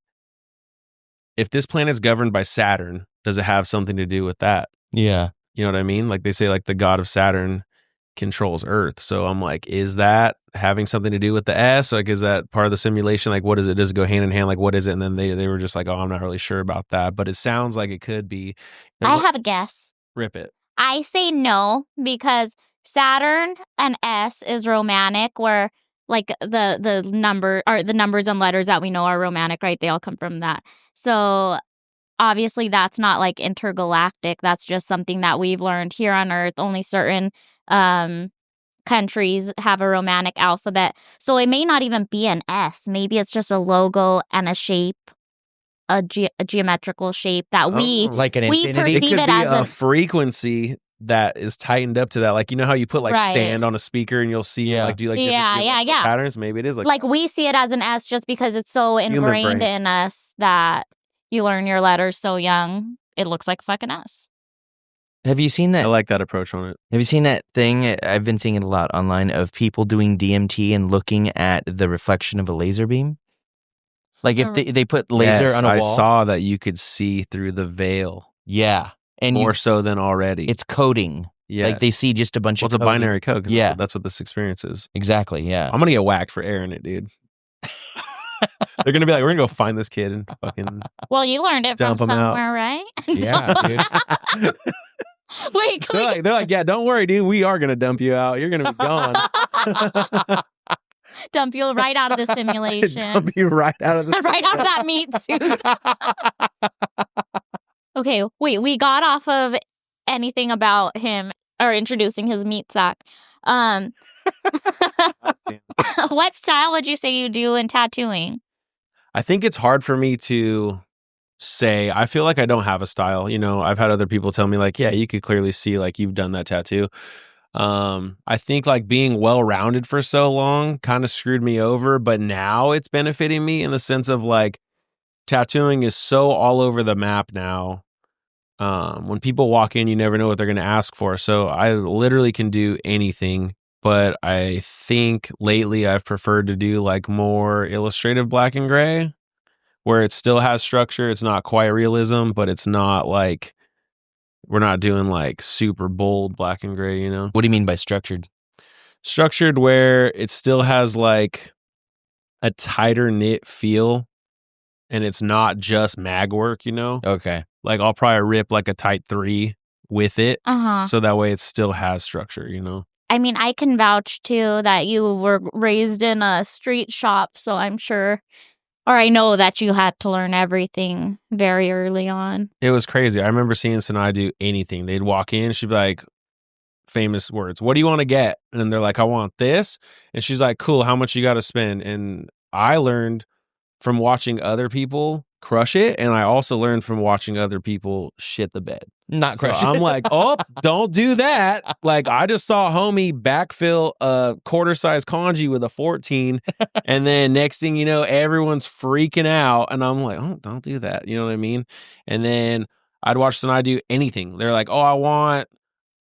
if this planet's governed by Saturn, does it have something to do with that? Yeah. You know what I mean? Like they say, like the god of Saturn controls Earth. So I'm like, is that having something to do with the S? Like, is that part of the simulation? Like, what is it? Does it go hand in hand? Like, what is it? And then they were just like, oh, I'm not really sure about that. But it sounds like it could be. I have a guess. Rip it. I say no, because Saturn and S is romantic, where like the numbers and letters that we know are romantic, right? They all come from that. So obviously that's not like intergalactic. That's just something that we've learned here on Earth. Only certain countries have a romantic alphabet. So it may not even be an S. Maybe it's just a logo and a shape. A geometrical shape that we perceive it as a frequency that is tightened up to that. Like, you know how you put like sand on a speaker and you'll see it, like do like different patterns? Maybe it is like we see it as an S just because it's so ingrained in us that you learn your letters so young. It looks like a fucking S. Have you seen I that? like that approach on it. Have you seen that thing? I've been seeing it a lot online of people doing DMT and looking at the reflection of a laser beam. Like if they put laser on a wall. I saw that you could see through the veil. Yeah. And more so than already. It's coding. Yeah. Like they see just a bunch of it's a coding. binary code. Yeah. That's what this experience is. Exactly. Yeah. I'm going to get whacked for airing it, dude. They're going to be like, we're going to go find this kid and fucking. Well, you learned it from somewhere, right? Yeah, dude. Wait, they're like, yeah, don't worry, dude. We are going to dump you out. You're going to be gone. Dump you right out of the simulation. Dump you right out of the right out of that meat suit. Okay, wait, we got off of anything about him or introducing his meat sack. What style would you say you do in tattooing? I think it's hard for me to say. I feel like I don't have a style. You know, I've had other people tell me like, yeah, you could clearly see like you've done that tattoo. I think like being well-rounded for so long kind of screwed me over, but now it's benefiting me in the sense of like tattooing is so all over the map now. When people walk in, you never know what they're going to ask for. So I literally can do anything, but I think lately I've preferred to do like more illustrative black and gray where it still has structure. It's not quite realism, but it's not like we're not doing like super bold black and gray, you know? What do you mean by structured? Structured where it still has like a tighter knit feel and it's not just mag work, you know? Okay. Like I'll probably rip like a tight 3 with it. Uh-huh. So that way it still has structure, you know? I mean, I can vouch too that you were raised in a street shop, so I'm sure, or I know that you had to learn everything very early on. It was crazy. I remember seeing Sanae do anything. They'd walk in, she'd be like, famous words, what do you want to get? And then they're like, I want this. And she's like, cool, how much you got to spend? And I learned from watching other people crush it. And I also learned from watching other people shit the bed. Not crush it. I'm like, oh, don't do that. Like I just saw homie backfill a quarter-size kanji with a 14. And then next thing you know, everyone's freaking out. And I'm like, oh, don't do that. You know what I mean? And then I'd watch Sanae do anything. They're like, oh, I want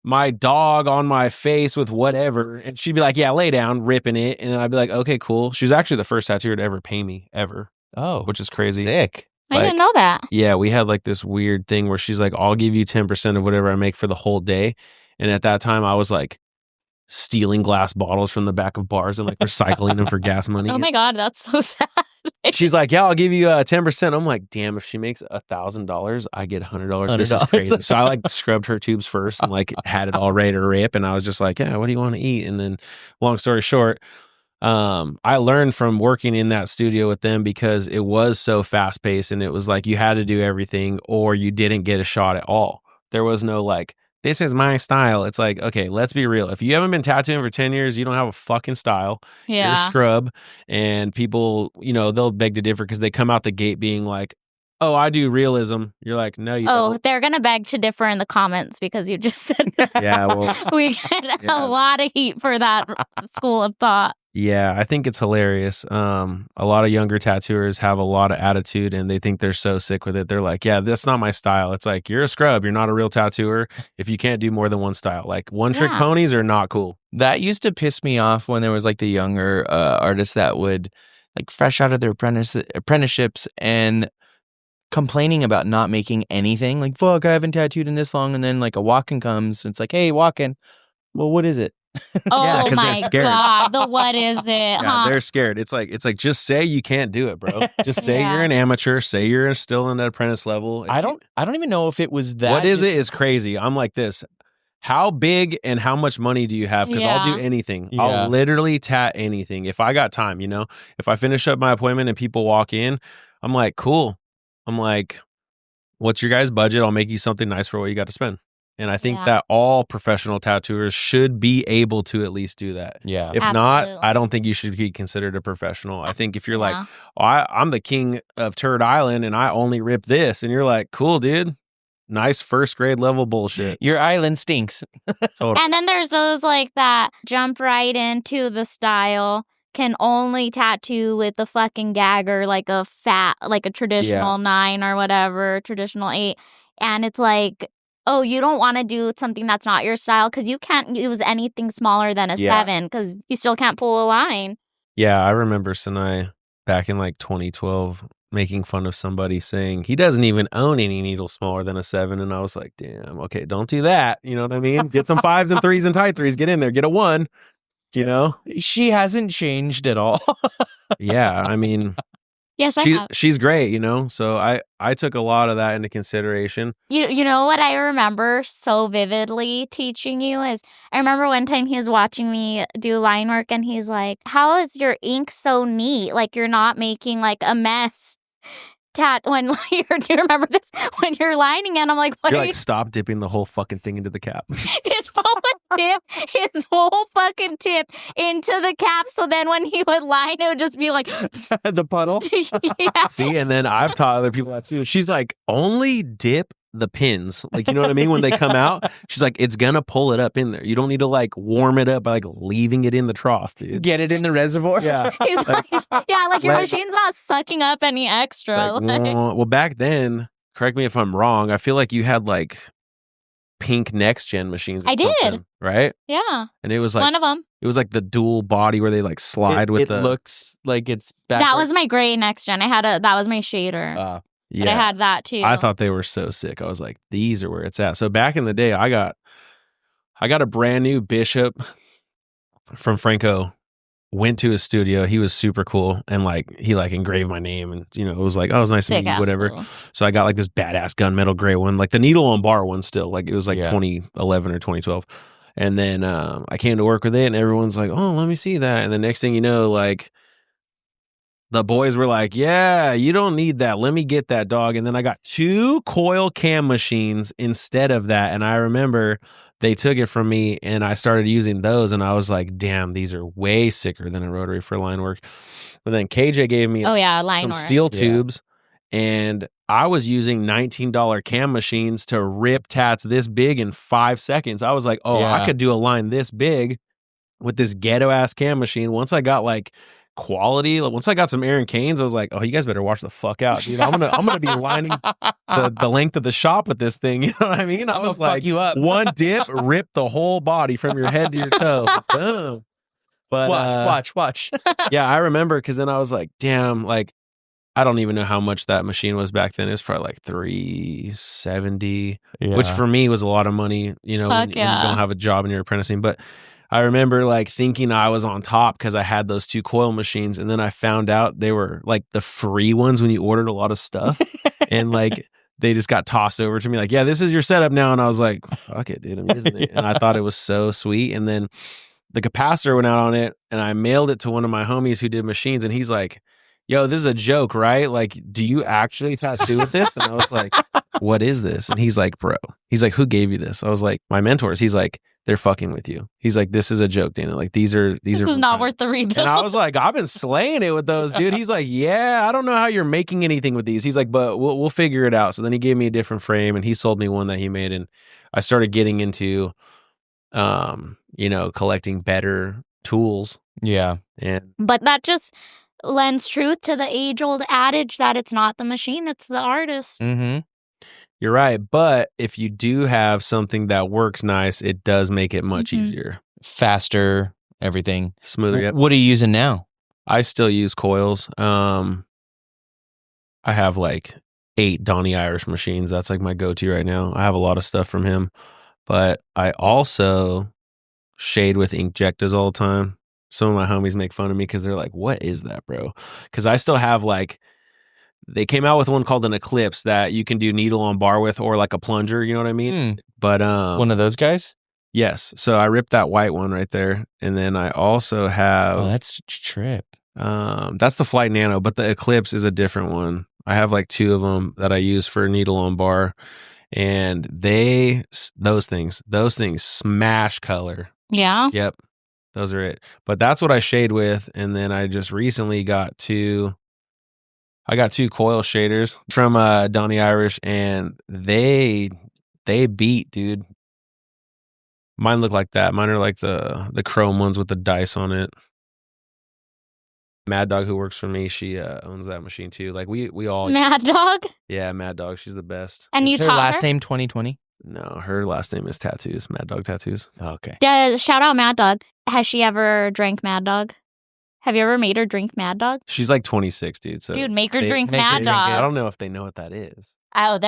my dog on my face with whatever. And she'd be like, yeah, lay down, ripping it. And then I'd be like, okay, cool. She's actually the first tattooer to ever pay me ever. Oh. Which is crazy. Sick. I didn't know that. Yeah, we had like this weird thing where she's like, I'll give you 10% of whatever I make for the whole day. And at that time, I was like stealing glass bottles from the back of bars and like recycling them for gas money. Oh my God, that's so sad. She's like, yeah, I'll give you 10%. I'm like, damn, if she makes $1,000, I get $100. This is crazy. So I like scrubbed her tubes first and like had it all ready to rip. And I was just like, yeah, what do you want to eat? And then long story short, I learned from working in that studio with them because it was so fast paced and it was like you had to do everything or you didn't get a shot at all. There was no like, this is my style. It's like, okay, let's be real. If you haven't been tattooing for 10 years, you don't have a fucking style. Yeah. You're a scrub. And people, you know, they'll beg to differ because they come out the gate being like, oh, I do realism. You're like, no, you don't. Oh, they're going to beg to differ in the comments because you just said that. Yeah, well. We get a lot of heat for that school of thought. Yeah, I think it's hilarious. A lot of younger tattooers have a lot of attitude and they think they're so sick with it. They're like, yeah, that's not my style. It's like, you're a scrub. You're not a real tattooer if you can't do more than one style. Like one-trick ponies are not cool. That used to piss me off when there was like the younger artists that would like fresh out of their apprenticeships and complaining about not making anything. Like, fuck, I haven't tattooed in this long. And then like a walk-in comes and it's like, hey, walk-in. Well, what is it? Oh Yeah, 'cause my they're scared. God. The what is it? Yeah, they're scared. It's like just say you can't do it, bro. Just say Yeah. you're an amateur. Say you're still in the apprentice level. I don't even know if it was that. What is it is crazy. I'm like this. How big and how much money do you have? Because I'll do Yeah. anything. Yeah. I'll literally tat anything if I got time. You know, if I finish up my appointment and people walk in, I'm like, cool. I'm like, what's your guys' budget? I'll make you something nice for what you got to spend. And I think Yeah. that all professional tattooers should be able to at least do that. Yeah. If Absolutely. not, I don't think you should be considered a professional. I think if you're like, Yeah. oh, I'm the king of Turd Island and I only rip this, and you're like, cool, dude. Nice first grade level bullshit. Your island stinks. Totally. And then there's those like that jump right into the style, can only tattoo with the fucking gagger, like a traditional 9 or whatever, traditional 8. And it's like, oh, you don't want to do something that's not your style because you can't use anything smaller than a 7 because you still can't pull a line. Yeah, I remember Sanae back in like 2012 making fun of somebody saying he doesn't even own any needles smaller than a 7. And I was like, damn, okay, don't do that. You know what I mean? Get some 5s and 3s and tight 3s. Get in there. Get a 1, you know? She hasn't changed at all. Yeah, I mean... Yes, I have. She's great, you know? So I took a lot of that into consideration. You know what I remember so vividly teaching you is I remember one time he was watching me do line work and he's like, how is your ink so neat? Like you're not making like a mess. When do you remember this? When you're lining and I'm like, what you're are like, stop dipping the whole fucking thing into the cap. his whole fucking tip into the cap. So then when he would line, it would just be like the puddle. Yeah. See, and then I've taught other people that too. She's like, only dip the pins. Like, you know what I mean? When they come out, she's like, it's gonna pull it up in there. You don't need to like warm it up by like leaving it in the trough, dude. Get it in the reservoir. Yeah. He's like, yeah, like your machine's not sucking up any extra. Like, well, back then, correct me if I'm wrong, I feel like you had like pink next gen machines. I did. Right? Yeah. And it was like one of them. It was like the dual body where they like slide with it the. looks like it's backwards. That was my gray next gen. That was my shader. Yeah. But I had that too. I thought they were so sick. I was like, these are where it's at. So back in the day, I got a brand new Bishop from Franco. Went to his studio. He was super cool, and like he like engraved my name, and you know it was like, oh, it was nice to meet you, whatever. Cool. So I got like this badass gunmetal gray one, like the needle on bar one still. Like it was like 2011 or 2012. And then I came to work with it, and everyone's like, oh, let me see that. And the next thing you know, like the boys were like, yeah, you don't need that. Let me get that, dog. And then I got 2 coil cam machines instead of that. And I remember they took it from me and I started using those. And I was like, damn, these are way sicker than a rotary for line work. But then KJ gave me some steel tubes. And I was using $19 cam machines to rip tats this big in 5 seconds. I was like, oh, I could do a line this big with this ghetto ass cam machine. Once I got like quality, once I got some Aaron Canes, I was like, oh, you guys better watch the fuck out, dude. I'm gonna be lining the length of the shop with this thing. You know what I mean? I was like, you up. One dip, rip the whole body from your head to your toe. Boom. But watch. Yeah, I remember because then I was like, damn, like I don't even know how much that machine was back then. It was probably like $370, which for me was a lot of money, you know, when you don't have a job and you're apprenticing. But I remember like thinking I was on top because I had those 2 coil machines. And then I found out they were like the free ones when you ordered a lot of stuff. And like they just got tossed over to me like, yeah, this is your setup now. And I was like, fuck it, dude, I'm using it. And I thought it was so sweet. And then the capacitor went out on it and I mailed it to one of my homies who did machines. And he's like, yo, this is a joke, right? Like, do you actually tattoo with this? And I was like, what is this? And he's like, bro. He's like, who gave you this? I was like, my mentors. He's like, they're fucking with you. He's like, this is a joke, Dana. Like, this is not worth the rebuild. And I was like, I've been slaying it with those, dude. He's like, yeah, I don't know how you're making anything with these. He's like, but we'll figure it out. So then he gave me a different frame and he sold me one that he made. And I started getting into, collecting better tools. Yeah. But that just lends truth to the age-old adage that it's not the machine, it's the artist. Mm-hmm. You're right. But if you do have something that works nice, it does make it much easier. Faster, everything. Smoother. Yep. What are you using now? I still use coils. I have like 8 Donnie Irish machines. That's like my go-to right now. I have a lot of stuff from him. But I also shade with inkjectas all the time. Some of my homies make fun of me because they're like, what is that, bro? Because I still have like, they came out with one called an Eclipse that you can do needle on bar with or like a plunger, you know what I mean? But one of those guys? Yes. So I ripped that white one right there. And then I also have... Oh, that's trip. That's the Flight Nano, but the Eclipse is a different one. I have like 2 of them that I use for needle on bar. And those things smash color. Yeah? Yep. Those are it. But that's what I shade with. And then I just recently got 2 coil shaders from Donnie Irish, and they beat, dude. Mine look like that. Mine are like the chrome ones with the dice on it. Mad Dog, who works for me, she owns that machine too. Like we all Mad Dog? Yeah, Mad Dog. She's the best. And Is you her taught last her? name 2020? No, her last name is Tattoos. Mad Dog Tattoos. Okay. Shout out Mad Dog. Has she ever drank Mad Dog? Have you ever made her drink Mad Dog? She's like 26, dude. So Dude, make her they- drink make her Mad drink Dog. it. I don't know if they know what that is. Oh,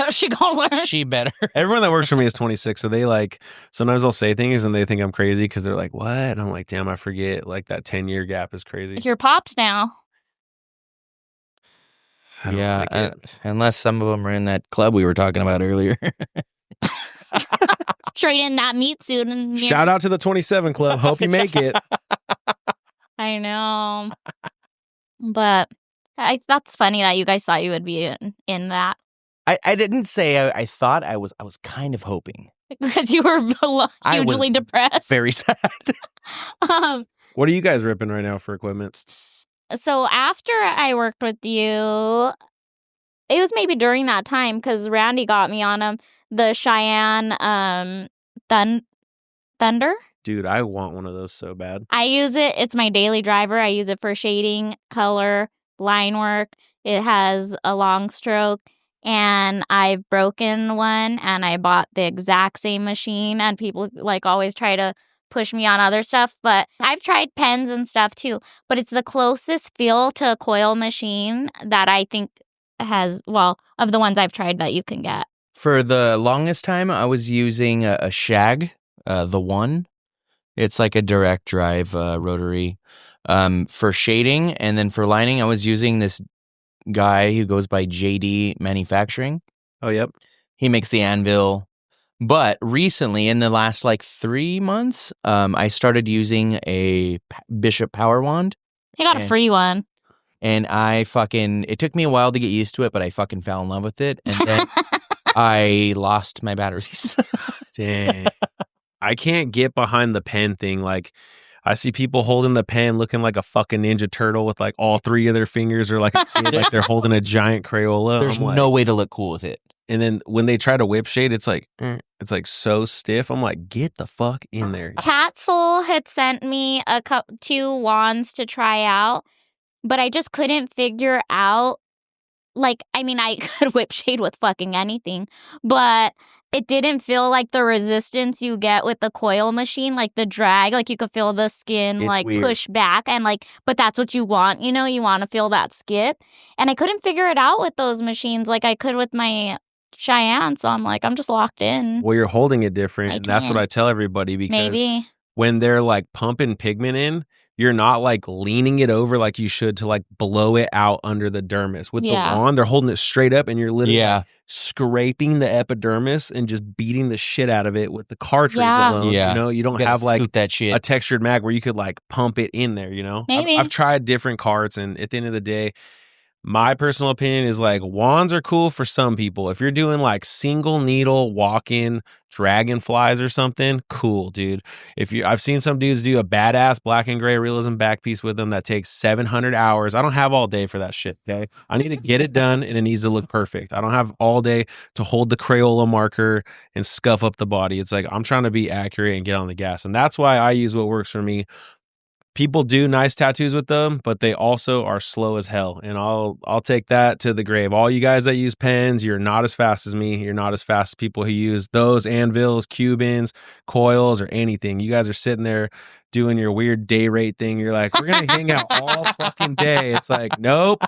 she gonna learn. She better. Everyone that works for me is 26, so they like sometimes they'll say things and they think I'm crazy because they're like, "What?" And I'm like, "Damn, I forget." Like that 10-year gap is crazy. Your pops now. I don't Yeah, like it. unless some of them are in that club we were talking about earlier. Straight in that meat suit. And Shout out to the 27 Club. Hope you make it. I know. But that's funny that you guys thought you would be in that. I didn't say I thought I was kind of hoping. Because you were I was hugely depressed. Very sad. What are you guys ripping right now for equipment? So after I worked with you, it was maybe during that time because Randy got me on the Cheyenne Thunder. Dude, I want one of those so bad. I use it. It's my daily driver. I use it for shading, color, line work. It has a long stroke. And I've broken one and I bought the exact same machine. And people like always try to push me on other stuff. But I've tried pens and stuff too. But it's the closest feel to a coil machine that I think has, well, of the ones I've tried that you can get. For the longest time, I was using a Shag, the one. It's like a direct drive rotary for shading. And then for lining, I was using this guy who goes by JD Manufacturing. Oh, yep. He makes the anvil. But recently, in the last like 3 months, I started using a Bishop Power Wand. He got a free one. And it took me a while to get used to it, but I fucking fell in love with it. And then I lost my batteries. Dang. I can't get behind the pen thing. Like, I see people holding the pen looking like a fucking Ninja Turtle with like all 3 of their fingers or like like they're holding a giant Crayola. There's no way to look cool with it. And then when they try to whip shade, it's like so stiff. I'm like, get the fuck in there. Tatsoul had sent me 2 wands to try out, but I just couldn't figure out. Like, I mean, I could whip shade with fucking anything, but it didn't feel like the resistance you get with the coil machine, like the drag, like you could feel the skin It's like weird. push back and like, but that's what you want, you know, you want to feel that skip. And I couldn't figure it out with those machines like I could with my Cheyenne. So I'm like, I'm just locked in. Well, you're holding it different. I And that's what can. I tell everybody because Maybe. when they're like pumping pigment in, you're not like leaning it over like you should to like blow it out under the dermis. With Yeah. the wand, they're holding it straight up and you're literally Yeah. scraping the epidermis and just beating the shit out of it with the cartridge Yeah. alone. Yeah. You know, you don't Gotta have like scoop that shit. a textured mag where you could like pump it in there, you know? Maybe. I've tried different carts, and at the end of the day, my personal opinion is like wands are cool for some people. If you're doing like single needle walk-in dragonflies or something, cool, dude. I've seen some dudes do a badass black and gray realism back piece with them that takes 700 hours. I don't have all day for that shit, okay? I need to get it done and it needs to look perfect. I don't have all day to hold the Crayola marker and scuff up the body. It's like I'm trying to be accurate and get on the gas. And that's why I use what works for me. People do nice tattoos with them, but they also are slow as hell. And I'll take that to the grave. All you guys that use pens, you're not as fast as me. You're not as fast as people who use those anvils, Cubans, coils, or anything. You guys are sitting there doing your weird day rate thing. You're like, we're going to hang out all fucking day. It's like, nope.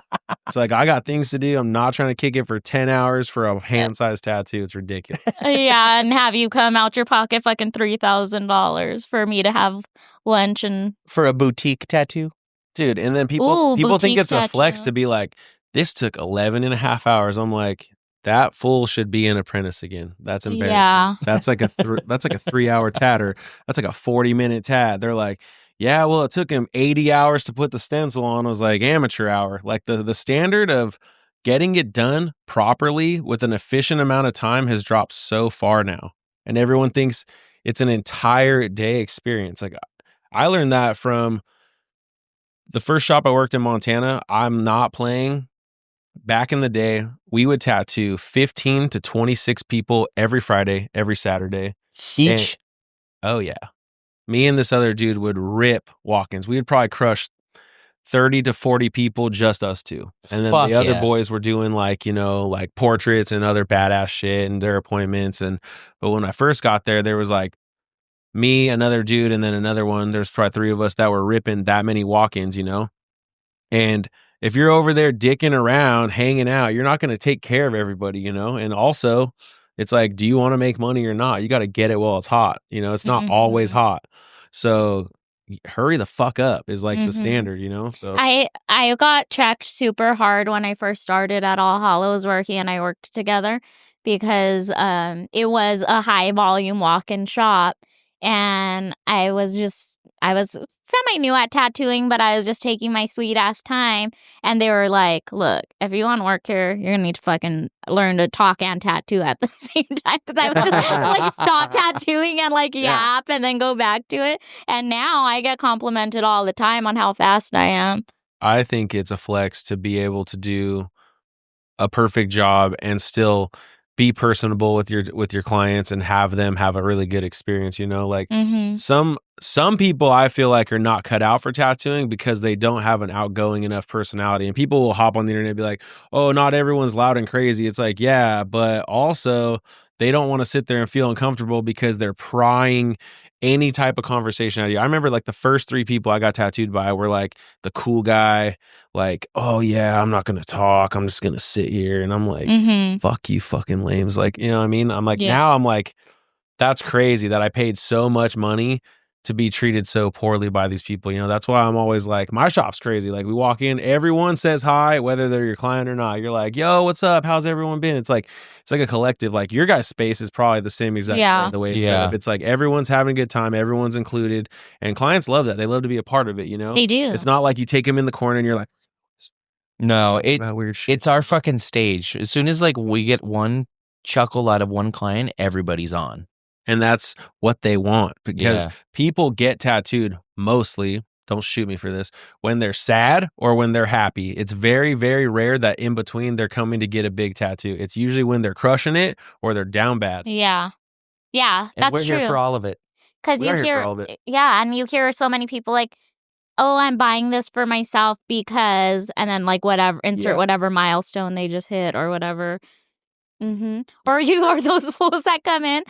It's like, I got things to do. I'm not trying to kick it for 10 hours for a hand-sized tattoo. It's ridiculous. Yeah, and have you come out your pocket fucking $3,000 for me to have lunch and For a boutique tattoo? Dude, and then people think boutique it's a flex tattoo. to be like, this took 11 and a half hours. I'm like, that fool should be an apprentice again. That's embarrassing. Yeah. That's like a 3-hour tatter. That's like a 40-minute tat. They're like, yeah, well, it took him 80 hours to put the stencil on. I was like, amateur hour. Like the standard of getting it done properly with an efficient amount of time has dropped so far now. And everyone thinks it's an entire day experience. Like I learned that from the first shop I worked in Montana. I'm not playing. Back in the day, we would tattoo 15 to 26 people every Friday, every Saturday. Each? Oh, yeah. Me and this other dude would rip walk-ins. We would probably crush 30 to 40 people, just us two. And then Fuck the other yeah. boys were doing like, like portraits and other badass shit and their appointments. But when I first got there, there was like me, another dude, and then another one. There's probably 3 of us that were ripping that many walk-ins, And if you're over there dicking around, hanging out, you're not going to take care of everybody, And also, it's like, do you want to make money or not? You got to get it while it's hot. It's not always hot. So hurry the fuck up is like the standard, So I got checked super hard when I first started at All Hallows. Working and I worked together because it was a high volume walk-in shop, and I was semi new at tattooing, but I was just taking my sweet ass time. And they were like, "Look, if you want to work here, you're gonna need to fucking learn to talk and tattoo at the same time." Because I would just like stop tattooing and like yap and then go back to it. And now I get complimented all the time on how fast I am. I think it's a flex to be able to do a perfect job and still be personable with your clients and have them have a really good experience, like some people I feel like are not cut out for tattooing because they don't have an outgoing enough personality. And people will hop on the internet and be like, "Oh, not everyone's loud and crazy." It's like, yeah, but also they don't want to sit there and feel uncomfortable because they're prying any type of conversation out of you. I remember like the first 3 people I got tattooed by were like the cool guy, like, "Oh yeah, I'm not going to talk. I'm just going to sit here." And I'm like, "Fuck you fucking lames." Like, you know what I mean? I'm like, now I'm like, that's crazy that I paid so much money to be treated so poorly by these people. That's why I'm always like, my shop's crazy. Like we walk in, everyone says hi, whether they're your client or not. You're like, "Yo, what's up? How's everyone been?" It's like a collective. Like your guys' space is probably the same exact way, the way it's set up. It's like everyone's having a good time, everyone's included, and clients love that. They love to be a part of it. They do. It's not like you take them in the corner and you're like, no, weird shit. It's our fucking stage. As soon as like we get one chuckle out of one client, everybody's on. And that's what they want because people get tattooed mostly, don't shoot me for this, when they're sad or when they're happy. It's very, very rare that in between they're coming to get a big tattoo. It's usually when they're crushing it or they're down bad. Yeah. Yeah, and that's we're true. Here for all of it. Because you hear, and you hear so many people like, "Oh, I'm buying this for myself because," and then like whatever, insert whatever milestone they just hit or whatever. Or you are those fools that come in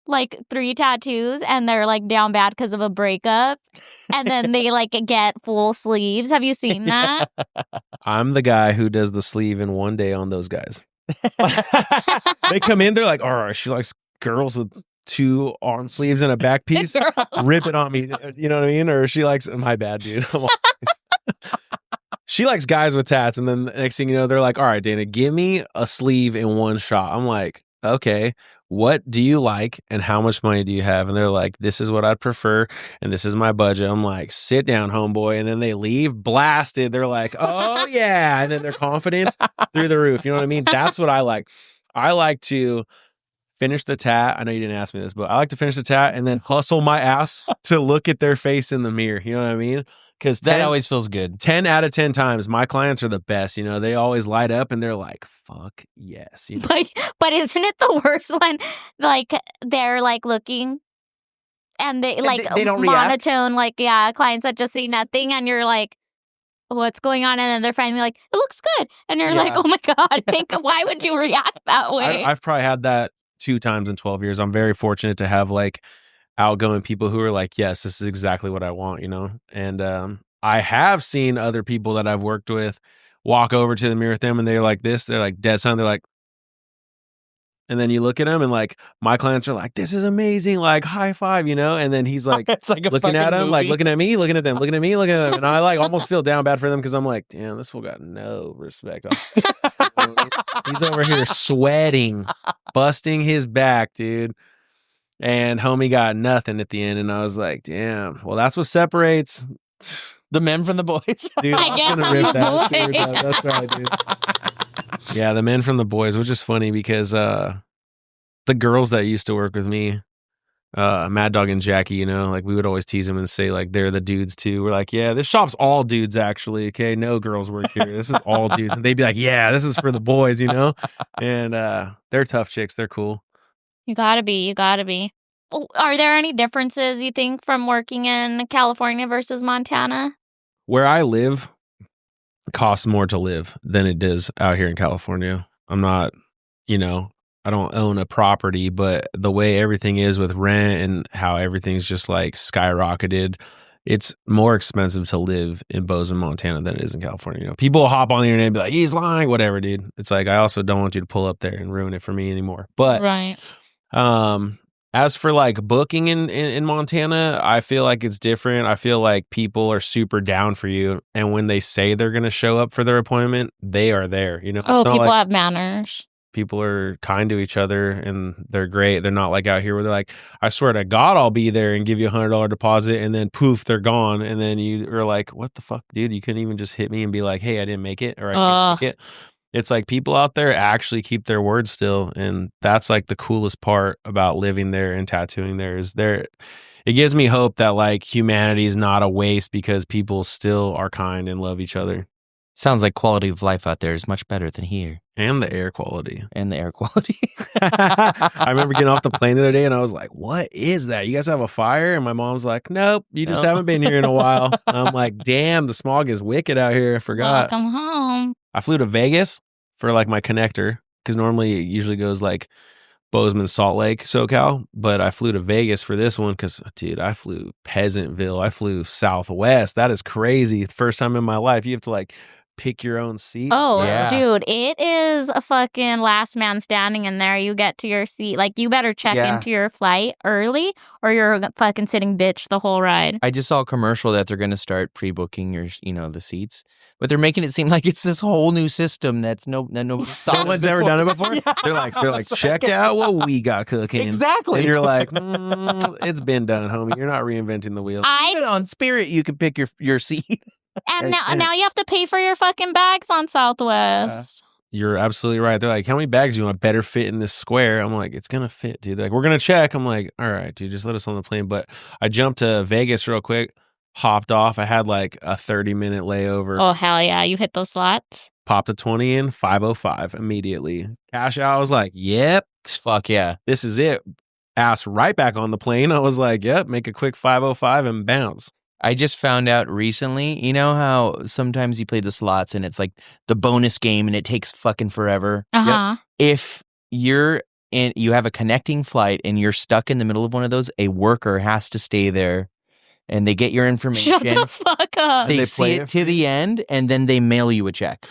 like 3 tattoos and they're like down bad because of a breakup, and then they like get full sleeves. Have you seen that? I'm the guy who does the sleeve in one day on those guys. They come in, they're like, "All right, she likes girls with 2 arm sleeves and a back piece. Rip it on me." You know what I mean? Or she likes, my bad, dude. She likes guys with tats. And then the next thing you know, they're like, "All right, Dana, give me a sleeve in one shot." I'm like, "Okay, what do you like and how much money do you have?" And they're like, "This is what I'd prefer and this is my budget." I'm like, "Sit down, homeboy." And then they leave blasted. They're like, "Oh yeah." And then their confidence through the roof. You know what I mean? That's what I like. I like to finish the tat. I know you didn't ask me this, but I like to finish the tat and then hustle my ass to look at their face in the mirror. You know what I mean? Because that always feels good. 10 out of 10 times, my clients are the best. They always light up and they're like, "Fuck yes." But isn't it the worst when like they're like looking and they like they don't monotone, like clients that just say nothing, and you're like, "What's going on?" And then they're finally like, "It looks good," and you're like, "Oh my god, why would you react that way?" I've probably had that 2 times in 12 years. I'm very fortunate to have like outgoing people who are like, "Yes, this is exactly what I want," And I have seen other people that I've worked with walk over to the mirror with them and they're like this, they're like dead silent, they're like, and then you look at them and like my clients are like, "This is amazing," like high five, and then he's like, it's like a looking at him, movie. like looking at me, looking at them, looking at me, looking at them, and I like almost feel down bad for them because I'm like, damn, this fool got no respect. He's over here sweating, busting his back, dude. And homie got nothing at the end. And I was like, damn, well, that's what separates the men from the boys. Dude, I guess gonna I'm rip the that boy. shit up. That's right, dude. Yeah, the men from the boys, which is funny because the girls that used to work with me, Mad Dog and Jackie, like we would always tease them and say like they're the dudes too. We're like, "Yeah, this shop's all dudes actually. Okay, no girls work here. This is all dudes." And they'd be like, "Yeah, this is for the boys," And they're tough chicks. They're cool. You gotta be. Are there any differences you think from working in California versus Montana? Where I live, costs more to live than it does out here in California. I'm not, I don't own a property, but the way everything is with rent and how everything's just like skyrocketed, it's more expensive to live in Bozeman, Montana than it is in California. People hop on the internet and be like, he's lying, whatever, dude. It's like, I also don't want you to pull up there and ruin it for me anymore. But right. As for like booking in Montana, I feel like it's different. I feel like people are super down for you. And when they say they're going to show up for their appointment, they are there. Oh, people have manners. People are kind to each other and they're great. They're not like out here where they're like, I swear to God, I'll be there and give you $100 deposit. And then poof, they're gone. And then you are like, what the fuck, dude? You couldn't even just hit me and be like, hey, I didn't make it or I can't make it. It's like people out there actually keep their word still. And that's like the coolest part about living there and tattooing there is it gives me hope that like humanity is not a waste because people still are kind and love each other. Sounds like quality of life out there is much better than here. And the air quality. I remember getting off the plane the other day and I was like, what is that? You guys have a fire? And my mom's like, nope, you just haven't been here in a while. And I'm like, damn, the smog is wicked out here. I forgot. Welcome home. I flew to Vegas for like my connector because normally it usually goes like Bozeman, Salt Lake, SoCal. But I flew to Vegas for this one because, dude, I flew Peasantville. I flew Southwest. That is crazy. First time in my life. You have to like pick your own seat. Oh, yeah. Dude, it is a fucking last man standing in there. You get to your seat. Like, you better check into your flight early or you're fucking sitting bitch the whole ride. I just saw a commercial that they're going to start pre-booking your, the seats, but they're making it seem like it's this whole new system that's nobody's no one's ever done it before. Yeah. They're like, check out what we got cooking. Exactly. And you're like, it's been done, homie. You're not reinventing the wheel. Even on Spirit, you can pick your seat. And now you have to pay for your fucking bags on Southwest. You're absolutely right. They're like, how many bags do you want? Better fit in this square. I'm like, it's going to fit, dude. They're like, we're going to check. I'm like, all right, dude, just let us on the plane. But I jumped to Vegas real quick, hopped off. I had like a 30-minute layover. Oh, hell yeah. You hit those slots? Popped a 20 in, 505 immediately. Cash out. I was like, yep. Fuck yeah. This is it. Ass right back on the plane. I was like, yep, make a quick 505 and bounce. I just found out recently, you know how sometimes you play the slots and it's like the bonus game and it takes fucking forever? Uh-huh. Yep. If you have a connecting flight and you're stuck in the middle of one of those, a worker has to stay there and they get your information. Shut the fuck up. They see it to the end and then they mail you a check.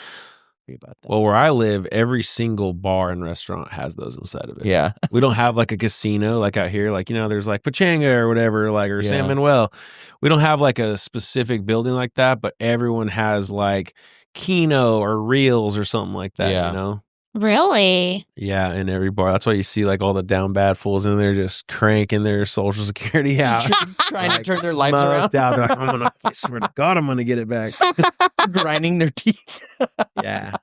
About that. Well, where I live, every single bar and restaurant has those inside of it. Yeah. We don't have like a casino like out here. Like, there's like Pachanga or whatever, like, or San Manuel. We don't have like a specific building like that, but everyone has like Keno or Reels or something like that, Really? Yeah, in every bar. That's why you see like all the down bad fools in there just cranking their Social Security out. Trying to turn their lives around. They're like, I swear to God, I'm going to get it back. Grinding their teeth. Yeah.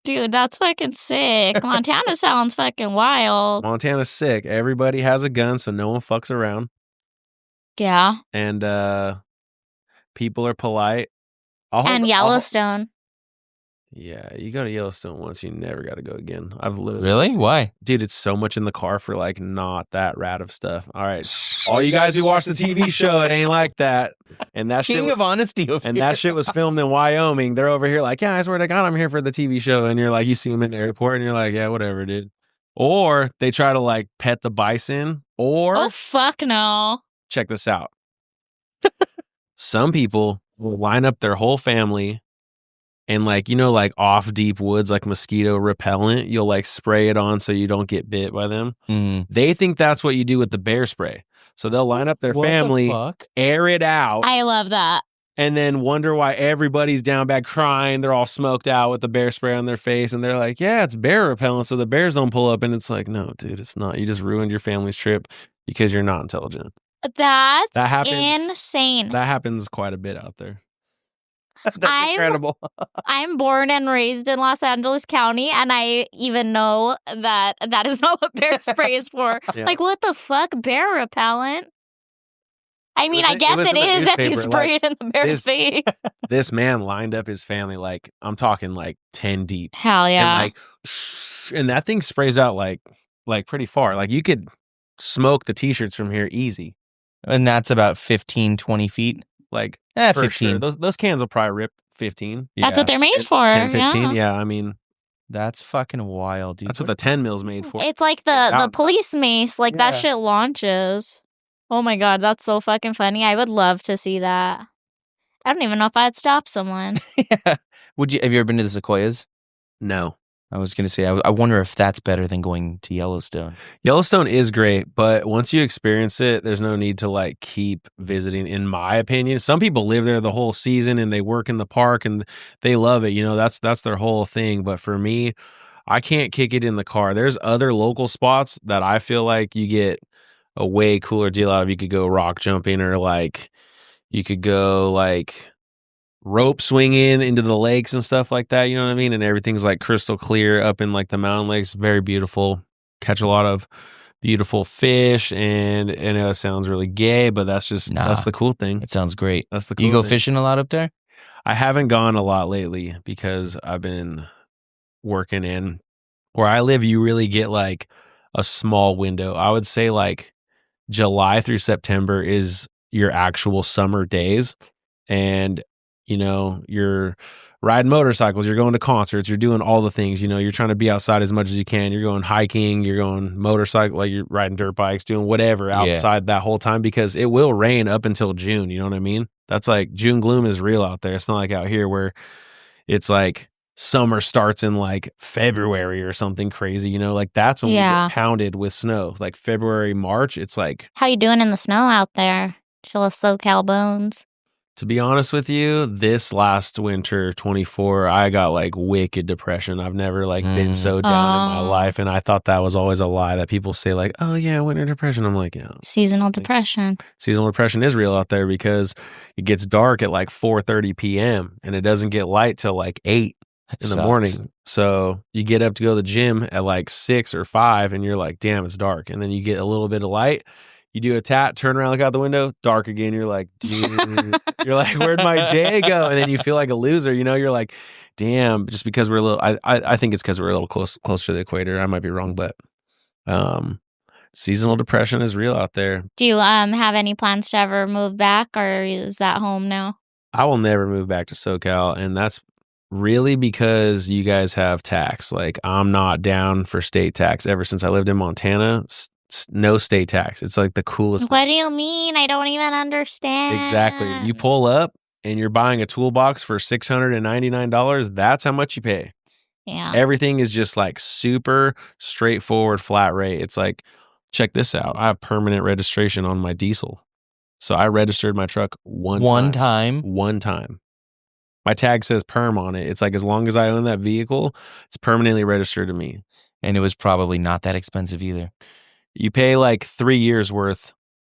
Dude, that's fucking sick. Montana sounds fucking wild. Montana's sick. Everybody has a gun, so no one fucks around. Yeah. And people are polite. And Yellowstone. Yeah, you go to Yellowstone once, you never got to go again. I've lived. Really? Why? Dude, it's so much in the car for like not that rad of stuff. All right, all you guys who watch the TV show, it ain't like that. And that King of honesty over and here. that shit was filmed in Wyoming. They're over here like, yeah, I swear to God, I'm here for the TV show. And you're like, you see them in the airport, and you're like, yeah, whatever, dude. Or they try to like pet the bison. Or oh fuck no. Check this out. Some people will line up their whole family. And like, like off deep woods, like mosquito repellent, you'll like spray it on so you don't get bit by them. Mm-hmm. They think that's what you do with the bear spray. So they'll line up their family, air it out. I love that. And then wonder why everybody's down bad crying. They're all smoked out with the bear spray on their face. And they're like, yeah, it's bear repellent. So the bears don't pull up. And it's like, no, dude, it's not. You just ruined your family's trip because you're not intelligent. That happens, insane. That happens quite a bit out there. That's incredible. I'm born and raised in Los Angeles County, and I even know that is not what bear spray is for. Yeah. Like, what the fuck? Bear repellent? I mean, I guess it is if you spray it in the bear's face. This man lined up his family, like, I'm talking like 10 deep. Hell yeah. And, and that thing sprays out like pretty far. Like, you could smoke the t-shirts from here easy. And that's about 15, 20 feet? Like, 15. Sure. Those cans will probably rip 15. That's what they're made for. 10, 15. Yeah. I mean, That's fucking wild, dude. that's what the 10 mil's made for. It's like the police mace. Like that Yeah. shit launches. Oh my God, that's so fucking funny. I would love to see that. I don't even know if I'd stop someone. Yeah. Have you ever been to the Sequoias? No. I was gonna say, I wonder if that's better than going to Yellowstone. Yellowstone is great, but once you experience it, there's no need to like keep visiting, in my opinion. Some people live there the whole season and they work in the park and they love it. You know, that's their whole thing. But for me, I can't kick it in the car. There's other local spots that I feel like you get a way cooler deal out of. You could go rock jumping, or like you could go like rope swinging into the lakes and stuff like that, you know what I mean? And everything's like crystal clear up in like the mountain lakes. Very beautiful. Catch a lot of beautiful fish, and I know it sounds really gay, but that's just that's the cool thing. It sounds great. That's the cool You go thing. fishing a lot up there? I haven't gone a lot lately because I've been working in where I live. You really get like a small window. I would say like July through September is your actual summer days. And you know, you're riding motorcycles, you're going to concerts, you're doing all the things, you know, you're trying to be outside as much as you can. You're going hiking, you're going motorcycle, like you're riding dirt bikes, doing whatever outside that whole time, because it will rain up until June. You know what I mean? That's like June gloom is real out there. It's not like out here where it's like summer starts in like February or something crazy, you know, like that's when we get pounded with snow. Like February, March, it's like. How you doing in the snow out there? Chill of SoCal bones. To be honest with you, this last winter, 24, I got like wicked depression. I've never like been so down in my life. And I thought that was always a lie that people say like, oh yeah, winter depression. I'm like, yeah. Seasonal depression. Seasonal depression is real out there because it gets dark at like 4:30 p.m. and it doesn't get light till like 8 in the morning. So you get up to go to the gym at like 6 or 5 and you're like, damn, it's dark. And then you get a little bit of light. You do a tat, turn around, look out the window, dark again. You're like, dude, you're like, where'd my day go? And then you feel like a loser, you know, you're like, damn, just because we're a little, I think it's because we're a little closer to the equator. I might be wrong, but seasonal depression is real out there. Do you have any plans to ever move back, or is that home now? I will never move back to SoCal. And that's really because you guys have tax. Like I'm not down for state tax. Ever since I lived in Montana, no state tax. It's like the coolest What thing. do you mean? I don't even understand. Exactly. You pull up and you're buying a toolbox for $699. That's how much you pay. Yeah. Everything is just like super straightforward, flat rate. It's like, check this out. I have permanent registration on my diesel. So I registered my truck one time. My tag says perm on it. It's like, as long as I own that vehicle, it's permanently registered to me. And it was probably not that expensive either. You pay like 3 years worth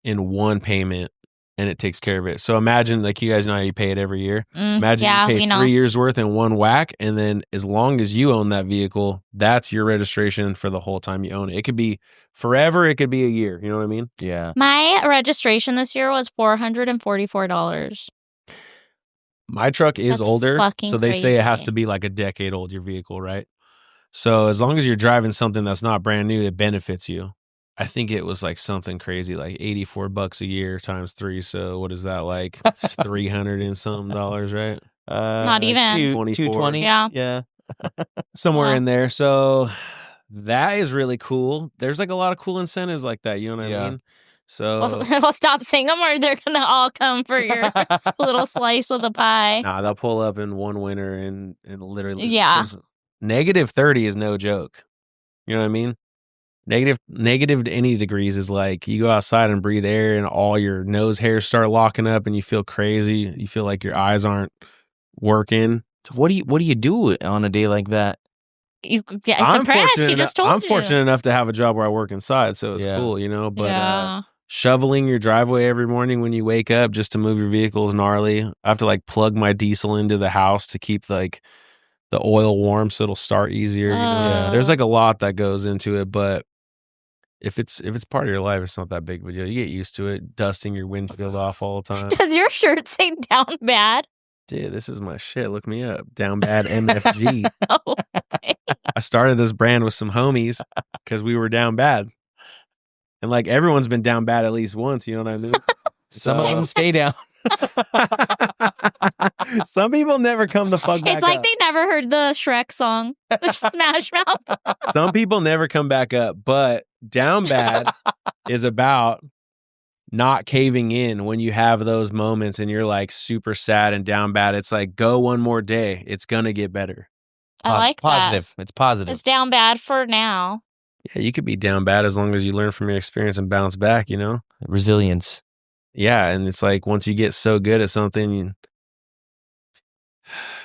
in one payment and it takes care of it. So imagine, like, you guys know how you pay it every year. Imagine you pay 3 years worth in one whack. And then as long as you own that vehicle, that's your registration for the whole time you own it. It could be forever. It could be a year. You know what I mean? Yeah. My registration this year was $444. My truck is That's older. So they say it has crazy. to be like a decade old, your vehicle, right? So as long as you're driving something that's not brand new, it benefits you. I think it was like something crazy, like $84 a year times 3. So what is that, like $300 and something, right? Not even. 220. Yeah. Yeah. Somewhere in there. So that is really cool. There's like a lot of cool incentives like that. You know what I mean? So Well, stop saying them, or they're gonna all come for your little slice of the pie. nah, they'll pull up in one winter and literally, Yeah. -30 is no joke. You know what I mean? Negative to any degrees is like you go outside and breathe air and all your nose hairs start locking up and you feel crazy. You feel like your eyes aren't working. So what do you do on a day like that? You get depressed. You just told I'm fortunate enough to have a job where I work inside, so it's cool, you know. But shoveling your driveway every morning when you wake up just to move your vehicle is gnarly. I have to like plug my diesel into the house to keep like the oil warm so it'll start easier. You know? There's like a lot that goes into it, but if it's part of your life, it's not that big of a deal. You get used to it, dusting your windshield off all the time. Does your shirt say down bad? Dude, this is my shit. Look me up. Down bad MFG. Oh, I started this brand with some homies because we were down bad. And like everyone's been down bad at least once, you know what I mean? Some of them stay down. Some people never come the fuck back It's like up. they never heard the Shrek song, the Smash Mouth. Some people never come back up, but down bad is about not caving in when you have those moments and you're like super sad and down bad. It's like, go one more day. It's going to get better. I like positive. that. It's positive. It's down bad for now. Yeah, you could be down bad as long as you learn from your experience and bounce back, you know? Resilience. Yeah, and it's like once you get so good at something,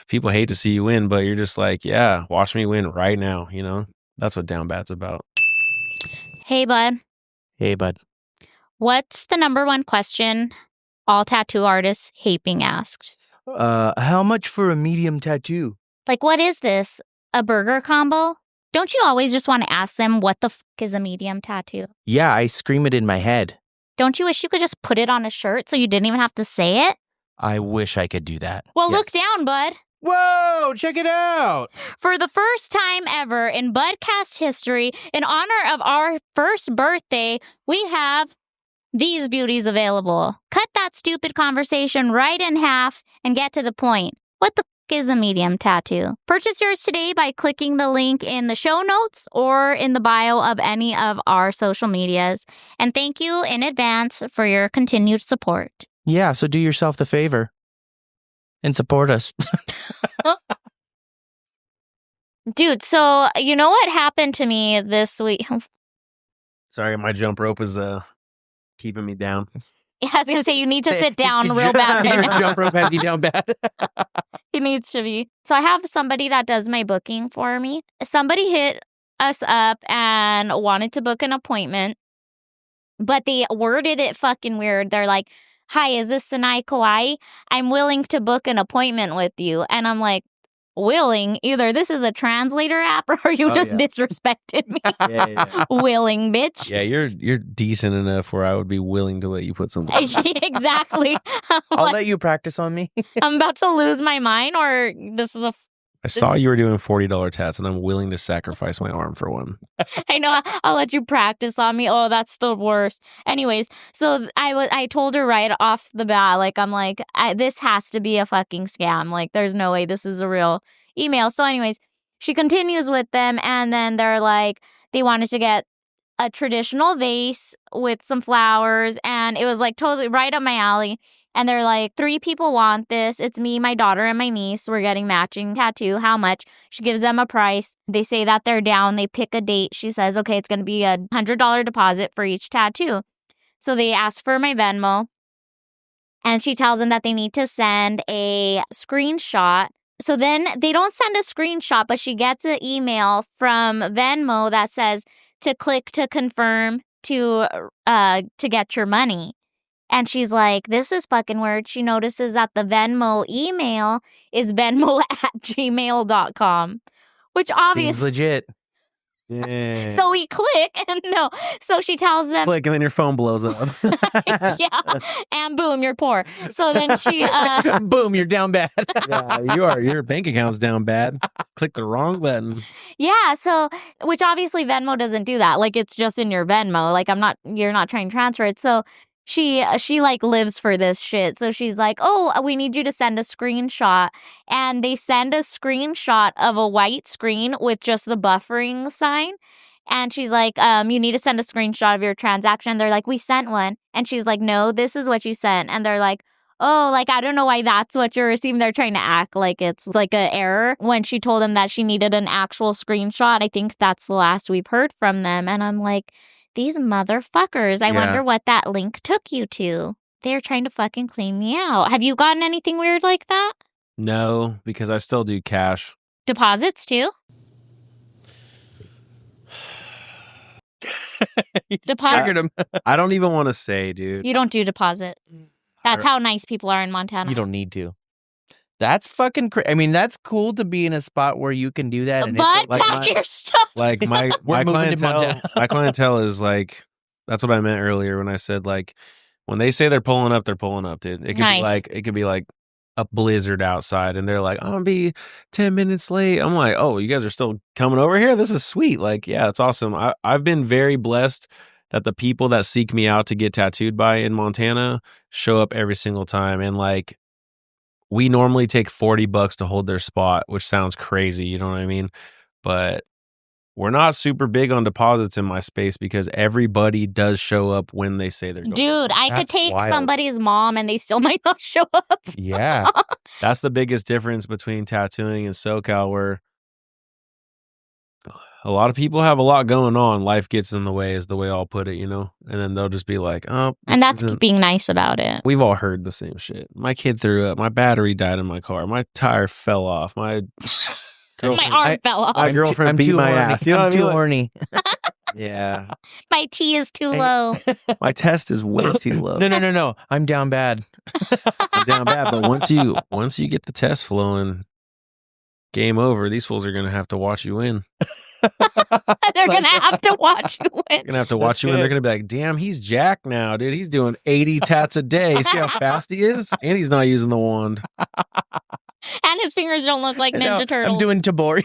people hate to see you win, but you're just like, yeah, watch me win right now, you know? That's what down bad's about. Hey, bud. Hey, bud. What's the number one question all tattoo artists hate being asked? How much for a medium tattoo? Like, what is this? A burger combo? Don't you always just want to ask them what the fuck is a medium tattoo? Yeah, I scream it in my head. Don't you wish you could just put it on a shirt so you didn't even have to say it? I wish I could do that. Well, Yes. look down, bud. Whoa, check it out. For the first time ever in Budcast history, in honor of our first birthday, we have these beauties available. Cut that stupid conversation right in half and get to the point. What the fuck is a medium tattoo? Purchase yours today by clicking the link in the show notes or in the bio of any of our social medias. And thank you in advance for your continued support. Yeah, so do yourself the favor and support us. Dude, so you know what happened to me this week? Sorry, my jump rope is keeping me down. I was going to say, you need to sit down real bad right Your now. jump rope has you down bad. It needs to be. So I have somebody that does my booking for me. Somebody hit us up and wanted to book an appointment, but they worded it fucking weird. They're like, hi, is this Sanae Kauai? I'm willing to book an appointment with you. And I'm like, willing? Either this is a translator app or you just disrespected me. Yeah. Willing, bitch. Yeah, you're decent enough where I would be willing to let you put something. Exactly. I'll let you practice on me. I'm about to lose my mind, or this is I saw you were doing $40 tats, and I'm willing to sacrifice my arm for one. I know, I'll let you practice on me. Oh, that's the worst. Anyways, so I told her right off the bat, like, I'm like, this has to be a fucking scam. Like, there's no way this is a real email. So anyways, she continues with them, and then they're like, they wanted to get a traditional vase with some flowers, and it was like totally right up my alley. And they're like, 3 people want this. It's me, my daughter, and my niece. We're getting matching tattoo. How much? She gives them a price. They say that they're down. They pick a date. She says, okay, it's going to be a $100 deposit for each tattoo. So they ask for my Venmo, and she tells them that they need to send a screenshot. So then they don't send a screenshot, but she gets an email from Venmo that says to click to confirm to get your money. And she's like, this is fucking weird. She notices that the Venmo email is venmo@gmail.com, which obviously Seems legit. Yeah. So we click, and no. So she tells them, Click, and then your phone blows up. yeah, and boom, you're poor. So then she, Boom, you're down bad. Yeah, your bank account's down bad. Click the wrong button. yeah. So, which obviously Venmo doesn't do that. Like, it's just in your Venmo. Like, you're not trying to transfer it. So she like lives for this shit. So she's like, oh, we need you to send a screenshot. And they send a screenshot of a white screen with just the buffering sign. And she's like, you need to send a screenshot of your transaction. They're like, we sent one. And she's like, no, this is what you sent. And they're like, oh, like, I don't know why that's what you're receiving. They're trying to act like it's like an error. When she told them that she needed an actual screenshot, I think that's the last we've heard from them. And I'm like, these motherfuckers. I wonder what that link took you to. They're trying to fucking clean me out. Have you gotten anything weird like that? No, because I still do cash. Deposits too? Triggered him. I don't even want to say, dude. You don't do deposits. That's how nice people are in Montana. You don't need to. That's fucking crazy. I mean, that's cool to be in a spot where you can do that. And But like pack your stuff. Like my moving to clientele, Montana. my clientele is like, that's what I meant earlier when I said, like, when they say they're pulling up, dude. It could be like a blizzard outside, and they're like, I'm gonna be 10 minutes late. I'm like, oh, you guys are still coming over here? This is sweet. Like, yeah, it's awesome. I've been very blessed that the people that seek me out to get tattooed by in Montana show up every single time. And like, we normally take $40 to hold their spot, which sounds crazy. You know what I mean? But we're not super big on deposits in my space because everybody does show up when they say they're going. Dude, I could take somebody's mom and they still might not show up. Yeah. That's the biggest difference between tattooing and SoCal, where a lot of people have a lot going on. Life gets in the way, is the way I'll put it, you know? And then they'll just be like, oh. And that's being nice about it. We've all heard the same shit. My kid threw up. My battery died in my car. My tire fell off. My arm fell off. My girlfriend beat my ass. You know what I mean? I'm too horny. Yeah. My T is too low. My test is way too low. No. I'm down bad. I'm down bad. But once you get the test flowing, game over. These fools are going to have to watch you win. They're going to have to watch you win. They're going to have to watch you win. They're going to be like, damn, he's jacked now, dude. He's doing 80 tats a day. See how fast he is? And he's not using the wand. And his fingers don't look like Ninja Turtles. I'm doing Tabori.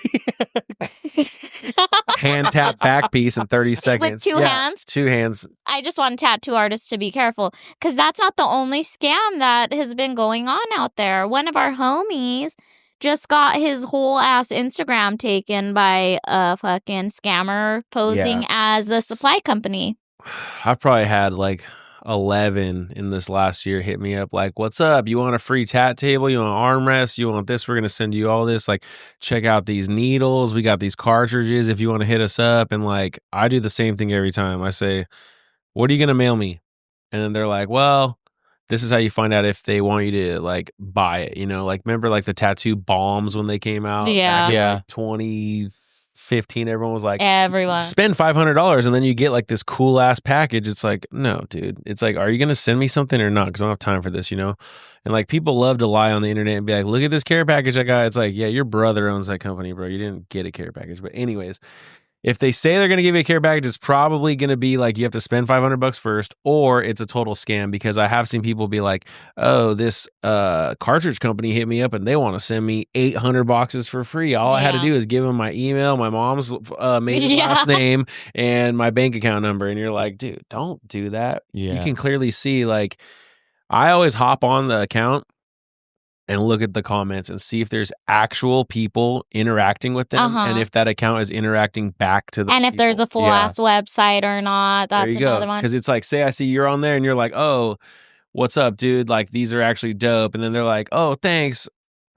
Hand tap back piece in 30 seconds. With two hands? 2 hands. I just want tattoo artists to be careful because that's not the only scam that has been going on out there. One of our homies just got his whole ass Instagram taken by a fucking scammer posing as a supply company. I've probably had like 11 in this last year hit me up like, what's up? You want a free tat table? You want armrest? You want this? We're going to send you all this. Like, check out these needles. We got these cartridges if you want to hit us up. And like, I do the same thing every time. I say, what are you going to mail me? And then they're like, well, this is how you find out if they want you to like buy it, you know, like remember like the tattoo bombs when they came out? Yeah. Back in, like, 2015, everyone was like, spend $500 and then you get like this cool ass package. It's like, no, dude. It's like, are you going to send me something or not? Because I don't have time for this, you know? And like people love to lie on the internet and be like, look at this care package I got. It's like, yeah, your brother owns that company, bro. You didn't get a care package. But anyways, if they say they're going to give you a care package, it's probably going to be like you have to spend $500 first, or it's a total scam, because I have seen people be like, oh, this cartridge company hit me up and they want to send me 800 boxes for free. All I had to do is give them my email, my mom's maiden last name, and my bank account number. And you're like, dude, don't do that. Yeah. You can clearly see, like, I always hop on the account and look at the comments and see if there's actual people interacting with them, and if that account is interacting back to them. And if there's a full ass website or not. That's another one. Because it's like, say I see you're on there and you're like, oh, what's up, dude? Like, these are actually dope. And then they're like, oh, thanks.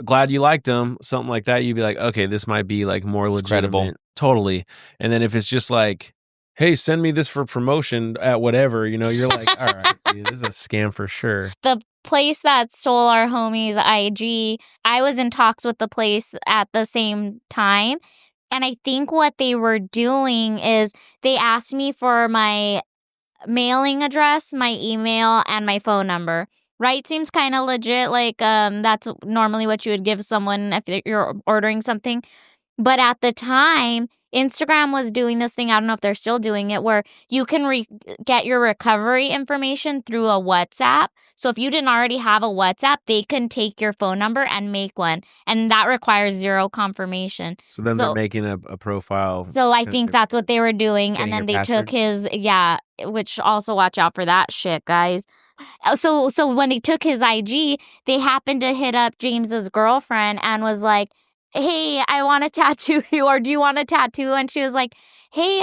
Glad you liked them. Something like that. You'd be like, okay, this might be like more legitimate. Credible. Totally. And then if it's just like, hey, send me this for promotion at whatever, you know, you're like, all right, dude, this is a scam for sure. The place that stole our homie's IG, I was in talks with the place at the same time. And I think what they were doing is they asked me for my mailing address, my email, and my phone number. Right? Seems kind of legit. Like, that's normally what you would give someone if you're ordering something. But at the time, Instagram was doing this thing, I don't know if they're still doing it, where you can get your recovery information through a WhatsApp. So if you didn't already have a WhatsApp, they can take your phone number and make one. And that requires zero confirmation. So then they're making a profile. So I think that's what they were doing. And then they took his, which also watch out for that shit, guys. So when they took his IG, they happened to hit up James's girlfriend and was like, hey, I want to tattoo you, or do you want a tattoo? And she was like, hey,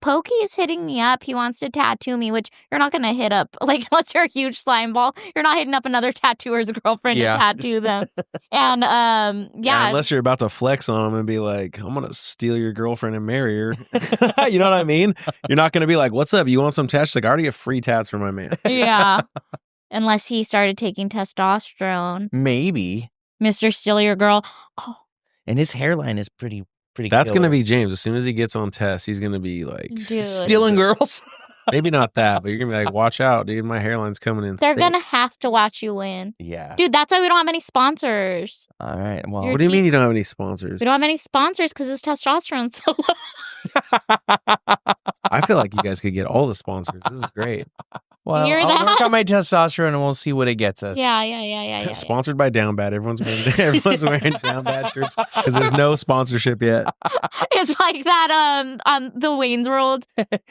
Pokey's hitting me up. He wants to tattoo me, which you're not going to hit up. Like, unless you're a huge slime ball, you're not hitting up another tattooer's girlfriend to tattoo them. And, unless you're about to flex on them and be like, I'm going to steal your girlfriend and marry her. You know what I mean? You're not going to be like, what's up? You want some tats? Like, I already have free tats for my man. Yeah. Unless he started taking testosterone. Maybe. Mr. Steal Your Girl. Oh. And his hairline is pretty That's going to be James. As soon as he gets on test, he's going to be like... Dude. Stealing girls? Maybe not that, but you're going to be like, watch out, dude. My hairline's coming in. They're going to have to watch you win. Yeah. Dude, that's why we don't have any sponsors. All right. Well, what do you mean you don't have any sponsors? We don't have any sponsors because his testosterone's so low. I feel like you guys could get all the sponsors. This is great. Well, hear I'll that? work on my testosterone and we'll see what it gets us. Yeah. Sponsored by Down Bad. Everyone's wearing Down Bad shirts because there's no sponsorship yet. It's like that the Wayne's World.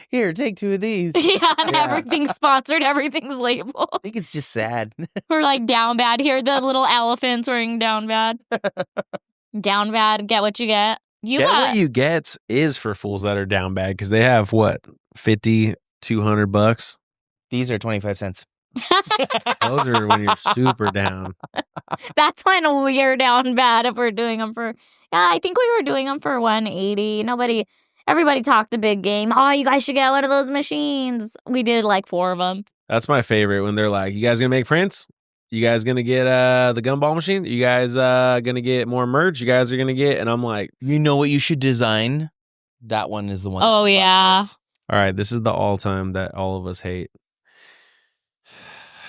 Here, take 2 of these. Yeah, and everything's sponsored, everything's labeled. I think it's just sad. We're like Down Bad. Here, the little elephants wearing Down Bad. Down Bad, get what you get. What you get is for fools that are down bad because they have what, $50, $200. These are 25 cents. Those are when you're super down. That's when we're down bad if we're doing them for. Yeah, I think we were doing them for $180. Everybody talked a big game. Oh, you guys should get one of those machines. We did like 4 of them. That's my favorite when they're like, "You guys gonna make prints? You guys gonna get the gumball machine? You guys gonna get more merch? You guys are gonna get?" And I'm like, you know what you should design? That one is the one. Oh, yeah. all right, this is the all-time that all of us hate.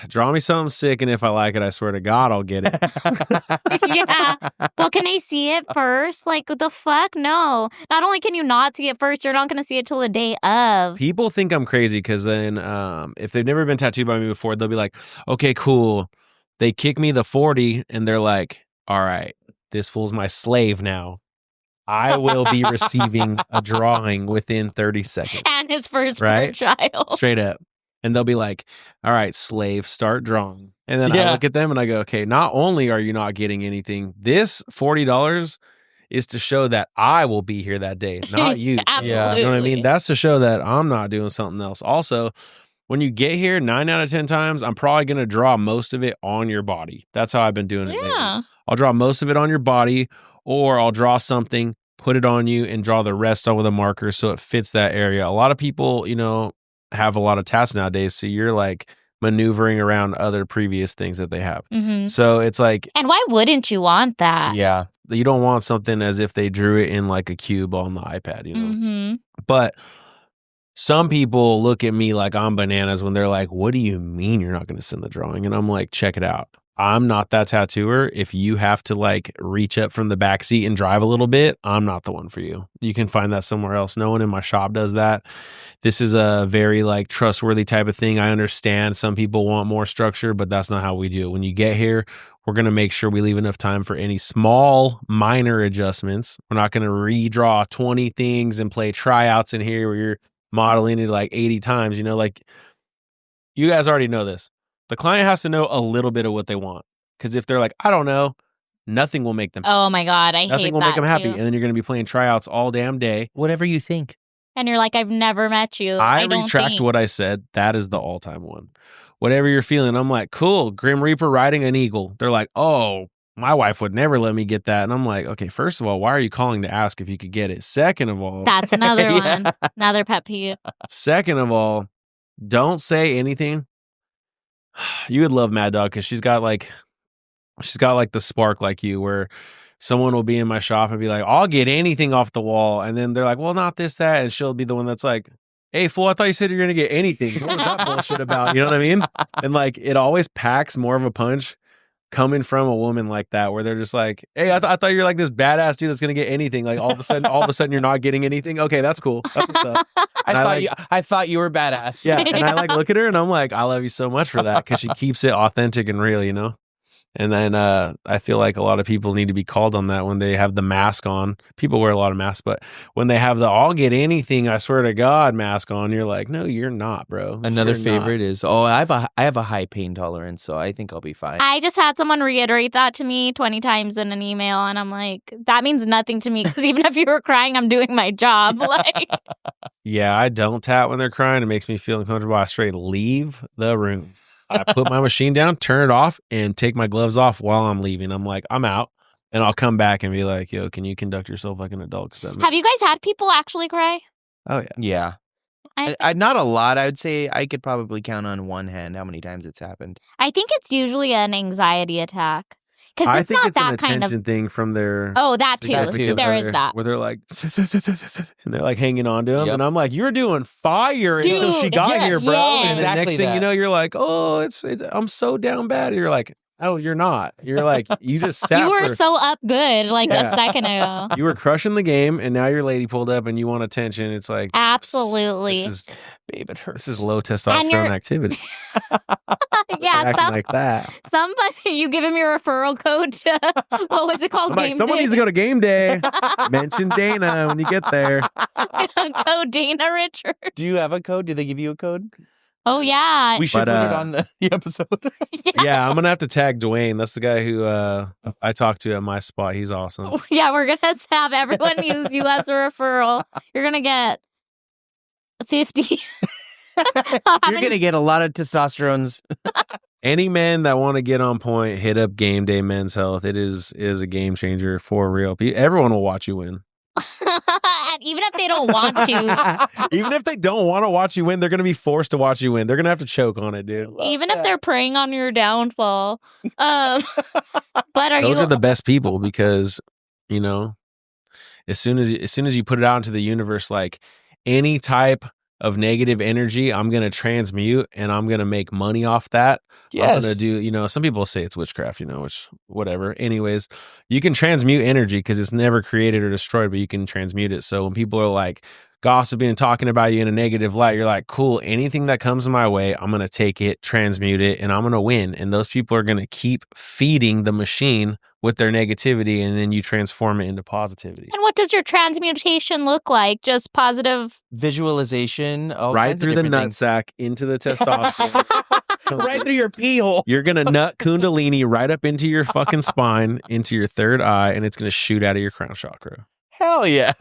Draw me something sick, and if I like it, I swear to God, I'll get it. Yeah. Well, can I see it first? Like, what the fuck? No. Not only can you not see it first, you're not going to see it till the day of. People think I'm crazy because then if they've never been tattooed by me before, they'll be like, okay, cool. They kick me the 40, and they're like, all right, this fool's my slave now. I will be receiving a drawing within 30 seconds. And his first Right? child. Straight up. And they'll be like, all right, slave, start drawing. And then I look at them and I go, okay, not only are you not getting anything, this $40 is to show that I will be here that day, not you. Absolutely. You know what I mean? That's to show that I'm not doing something else. Also, when you get here 9 out of 10 times, I'm probably going to draw most of it on your body. That's how I've been doing it lately. I'll draw most of it on your body, or I'll draw something, put it on you, and draw the rest on with a marker so it fits that area. A lot of people, have a lot of tasks nowadays, so you're like maneuvering around other previous things that they have. Mm-hmm. So it's like, and why wouldn't you want that? Yeah. You don't want something as if they drew it in like a cube on the iPad, Mm-hmm. But some people look at me like I'm bananas when they're like, what do you mean you're not going to send the drawing? And I'm like, check it out. I'm not that tattooer. If you have to like reach up from the back seat and drive a little bit, I'm not the one for you. You can find that somewhere else. No one in my shop does that. This is a very like trustworthy type of thing. I understand some people want more structure, but that's not how we do it. When you get here, we're going to make sure we leave enough time for any small minor adjustments. We're not going to redraw 20 things and play tryouts in here where you're modeling it like 80 times. Like you guys already know this. The client has to know a little bit of what they want. Because if they're like, I don't know, nothing will make them happy. Oh my God, I hate that. Nothing will make them happy. too. And then you're going to be playing tryouts all damn day. Whatever you think. And you're like, I've never met you. I don't retract think. what I said. That is the all-time one. Whatever you're feeling, I'm like, cool, Grim Reaper riding an eagle. They're like, oh, my wife would never let me get that. And I'm like, okay, first of all, why are you calling to ask if you could get it? Second of all, That's another one. Another pet peeve. Second of all, don't say anything. You would love Mad Dog because she's got like the spark like you, where someone will be in my shop and be like, I'll get anything off the wall. And then they're like, well, not this, that. And she'll be the one that's like, hey, fool, I thought you said you're going to get anything. What was that bullshit about? You know what I mean? And like, it always packs more of a punch coming from a woman like that, where they're just like, hey, I thought you're like this badass dude that's going to get anything. Like all of a sudden you're not getting anything. Okay, that's cool. That's what's up. I thought you were badass. Yeah. And I like look at her and I'm like, I love you so much for that. Cause she keeps it authentic and real, And then I feel like a lot of people need to be called on that when they have the mask on. People wear a lot of masks, but when they have the I'll get anything, I swear to God mask on, you're like, no, you're not, bro. Another You're favorite not. is, I have a high pain tolerance, so I think I'll be fine. I just had someone reiterate that to me 20 times in an email, and I'm like, that means nothing to me, because even if you were crying, I'm doing my job. Like, Yeah, I don't tap when they're crying. It makes me feel uncomfortable. I straight leave the room. I put my machine down, turn it off, and take my gloves off while I'm leaving. I'm like, I'm out. And I'll come back and be like, yo, can you conduct yourself like an adult? have you guys had people actually cry? Oh, yeah. Yeah. I Not a lot. I would say I could probably count on one hand how many times it's happened. think it's usually an anxiety attack. Because I it's think not it's an that kind attention of. thing from their... Oh, that too. significant There is other, that. Where they're like... and they're like hanging on to him. Yep. And I'm like, you're doing fire until she Dude, got yes, here, bro. yes. And then Exactly next thing you that. know, you're like, oh, it's I'm so down bad. And you're like, Oh, you're not. You're like, you just sat You were for... so up good like a second ago. You were crushing the game, and now your lady pulled up and you want attention. It's like... Absolutely. Babe, it hurts. This is low testosterone activity. Yeah, acting like that. Somebody, you give him your referral code to, what was it called? Game Someone Day? needs to go to game day. Mention Dana when you get there. Code Dana Richard. Do you have a code? Do they give you a code? Oh, yeah. We should put it on the episode. Yeah, I'm going to have to tag Dwayne. That's the guy who I talked to at my spot. He's awesome. Yeah, we're going to have everyone use you as a referral. You're going to get 50. You're going to get a lot of testosterones. Any men that want to get on point, hit up Game Day Men's Health. It is a game changer for real. Everyone will watch you win. And even if they don't want to. Even if they don't want to watch you win, they're going to be forced to watch you win. They're going to have to choke on it, dude. Even if they're preying on your downfall. But Those are the best people because, you know, as soon as you put it out into the universe, like any type of negative energy, I'm going to transmute and I'm going to make money off that. Yes. I'm going to do, you know, some people say it's witchcraft, you know, which whatever. Anyways, you can transmute energy because it's never created or destroyed, but you can transmute it. So when people are like gossiping and talking about you in a negative light, you're like, cool, anything that comes my way, I'm going to take it, transmute it, and I'm going to win. And those people are going to keep feeding the machine with their negativity, and then you transform it into positivity. And what does your transmutation look like? Just positive visualization, right through the nutsack into the testosterone, right through your pee hole. You're gonna nut Kundalini right up into your fucking spine, into your third eye, and it's gonna shoot out of your crown chakra. Hell yeah!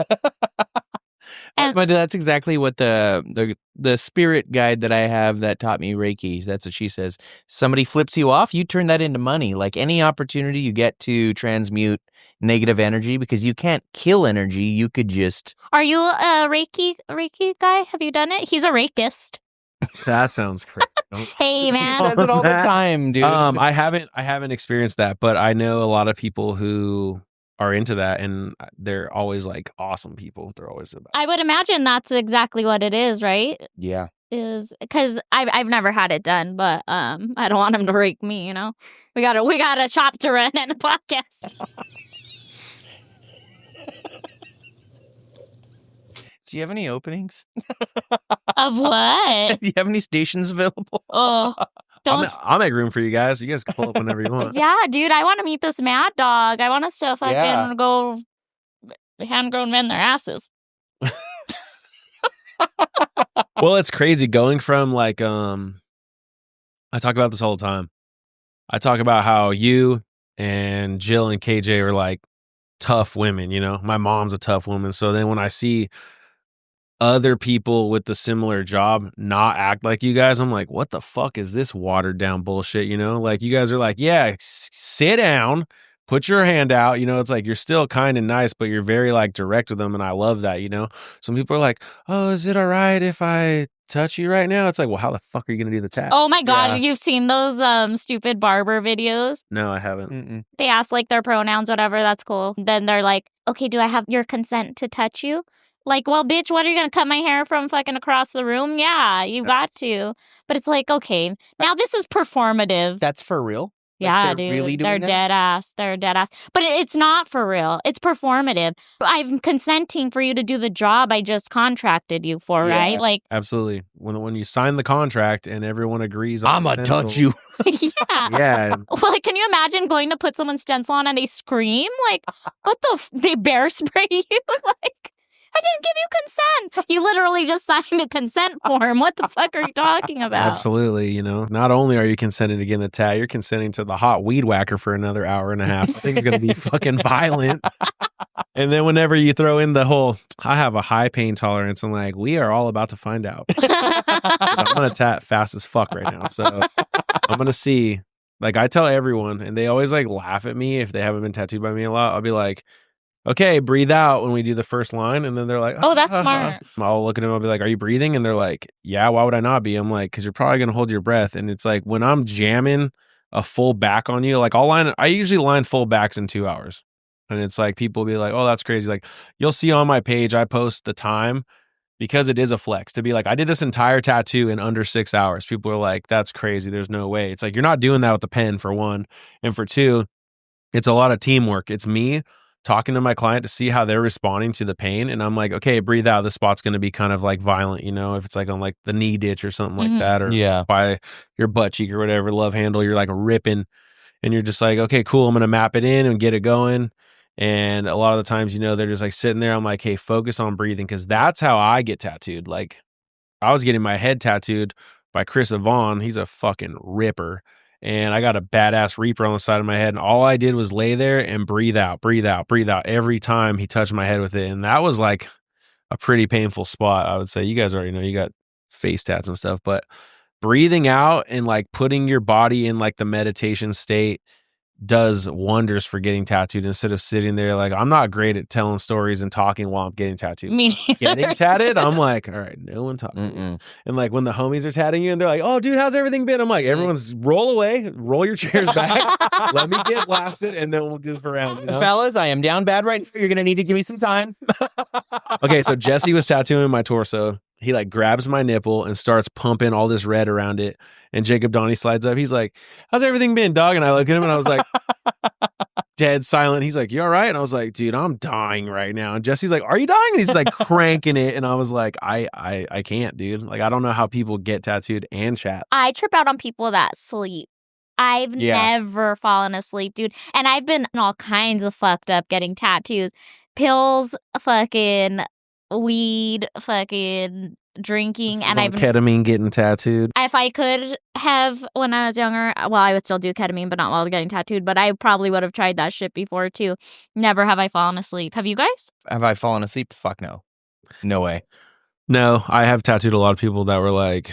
But that's exactly what the spirit guide that I have that taught me Reiki. That's what she says. Somebody flips you off, you turn that into money. Like any opportunity you get to transmute negative energy, because you can't kill energy. You could just. Are you a Reiki guy? Have you done it? He's a Reikist. That sounds crazy. Hey man, he says it all the time, dude. I haven't experienced that, but I know a lot of people who are into that, and they're always like awesome people. They're always about. I would imagine that's exactly what it is, right? Yeah. Is because I've never had it done, but I don't want him to rake me. You know, we got a shop to run and a podcast. Do you have any openings? Of what? Do you have any stations available? Oh. I'll make room for you guys. You guys can pull up whenever you want. Yeah, dude, I want to meet this mad dog. I want us to fucking go hand-grown men their asses. Well, it's crazy going from like, I talk about this all the time. I talk about how you and Jill and KJ are like tough women, you know? My mom's a tough woman. So then when I see other people with the similar job not act like you guys, I'm like, what the fuck is this watered down bullshit? You know, like you guys are like, yeah, sit down, put your hand out. You know, it's like you're still kind and nice, but you're very like direct with them. And I love that, you know. Some people are like, oh, is it all right if I touch you right now? It's like, well, how the fuck are you going to do the tap? Oh my God, you've seen those stupid barber videos? No, I haven't. Mm-mm. They ask like their pronouns, whatever, that's cool. Then they're like, okay, do I have your consent to touch you? Like, well, bitch, what are you going to cut my hair from fucking across the room? Yeah, you got to. But it's like, okay, now this is performative. That's for real? Yeah, like dude. Really they're that? dead ass. They're dead ass. But it's not for real. It's performative. I'm consenting for you to do the job I just contracted you for, right? Like, absolutely. When you sign the contract and everyone agrees, I'm gonna touch you. yeah. Yeah. Well, like, can you imagine going to put someone's stencil on and they scream? Like, what they bear spray you? Like, I didn't give you consent. You literally just signed a consent form. What the fuck are you talking about? Absolutely. You know, not only are you consenting to get in the tat, you're consenting to the hot weed whacker for another hour and a half. I think it's going to be fucking violent. And then whenever you throw in the whole, I have a high pain tolerance, I'm like, we are all about to find out. So I'm going to tat fast as fuck right now. So I'm going to see, like I tell everyone, and they always like laugh at me if they haven't been tattooed by me a lot. I'll be like, okay, breathe out when we do the first line. And then they're like, oh, that's smart. I'll look at them. I'll be like, are you breathing? And they're like, yeah, why would I not be? I'm like, because you're probably going to hold your breath. And it's like when I'm jamming a full back on you, like I usually line full backs in 2 hours. And it's like people will be like, oh, that's crazy. Like you'll see on my page, I post the time. because it is a flex to be like, I did this entire tattoo in under 6 hours. People are like, that's crazy. There's no way. It's like, you're not doing that with the pen, for one. And for two, it's a lot of teamwork. It's me talking to my client to see how they're responding to the pain. And I'm like, okay, breathe out. This spot's going to be kind of like violent, you know, if it's like on like the knee ditch or something like that, or by your butt cheek or whatever, love handle, you're like ripping and you're just like, okay, cool. I'm going to map it in and get it going. And a lot of the times, you know, they're just like sitting there. I'm like, hey, focus on breathing. Cause that's how I get tattooed. Like I was getting my head tattooed by Chris Avon. He's a fucking ripper. And I got a badass reaper on the side of my head. And all I did was lay there and breathe out, breathe out, breathe out every time he touched my head with it. And that was like a pretty painful spot, I would say. You guys already know you got face tats and stuff, but breathing out and like putting your body in like the meditation state does wonders for getting tattooed instead of sitting there like, I'm not great at telling stories and talking while I'm getting tattooed. Me Getting tatted, I'm like, all right, no one talking. And like when the homies are tatting you and they're like, oh, dude, how's everything been? I'm like, everyone's roll away, roll your chairs back, let me get blasted, and then we'll goof around. You know? Fellas, I am down bad right now. You're going to need to give me some time. Okay, so Jesse was tattooing my torso. He like grabs my nipple and starts pumping all this red around it. And Jacob Donnie slides up. He's like, how's everything been, dog? And I look at him and I was like, dead silent. He's like, you all right? And I was like, dude, I'm dying right now. And Jesse's like, are you dying? And he's like cranking it. And I was like, I can't, dude. Like, I don't know how people get tattooed and chat. I trip out on people that sleep. I've never fallen asleep, dude. And I've been all kinds of fucked up getting tattoos. Pills, fucking weed, fucking drinking, and I've ketamine getting tattooed. If I could have when I was younger, well, I would still do ketamine, but not while getting tattooed. But I probably would have tried that shit before too. Never have I fallen asleep. Have you guys? Have I fallen asleep? Fuck no. No way. No, I have tattooed a lot of people that were like,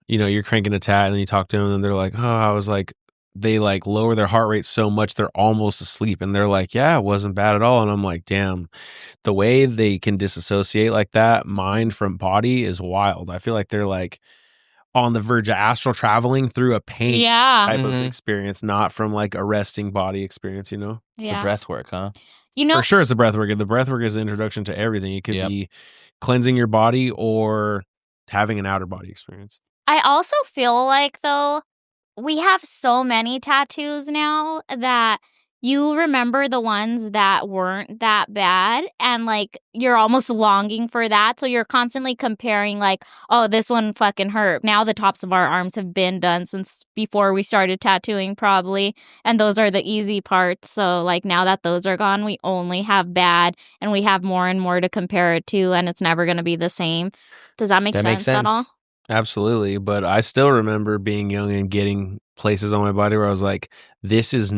you know, you're cranking a tat and then you talk to them and they're like, oh, I was like, they like lower their heart rate so much they're almost asleep. And they're like, yeah, it wasn't bad at all. And I'm like, damn, the way they can disassociate like that, mind from body, is wild. I feel like they're like on the verge of astral traveling through a pain type of experience, not from like a resting body experience, you know? It's the breath work, huh? You know, for sure it's the breath work. The breath work is the introduction to everything. It could be cleansing your body or having an outer body experience. I also feel like, though, we have so many tattoos now that you remember the ones that weren't that bad, and like you're almost longing for that. So you're constantly comparing like, oh, this one fucking hurt. Now the tops of our arms have been done since before we started tattooing probably, and those are the easy parts. So like now that those are gone, we only have bad, and we have more and more to compare it to, and it's never going to be the same. Does that make sense at all? Absolutely. But I still remember being young and getting places on my body where I was like, this is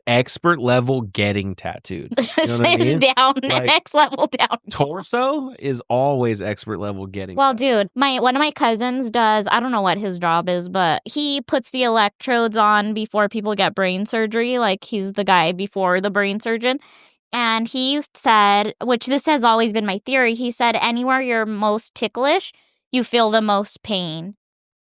expert level getting tattooed. You know what I mean? Down, like, next level down. Torso is always expert level getting. Well, dude, one of my cousins does, I don't know what his job is, but he puts the electrodes on before people get brain surgery. Like he's the guy before the brain surgeon. And he said, which this has always been my theory, he said anywhere you're most ticklish, you feel the most pain.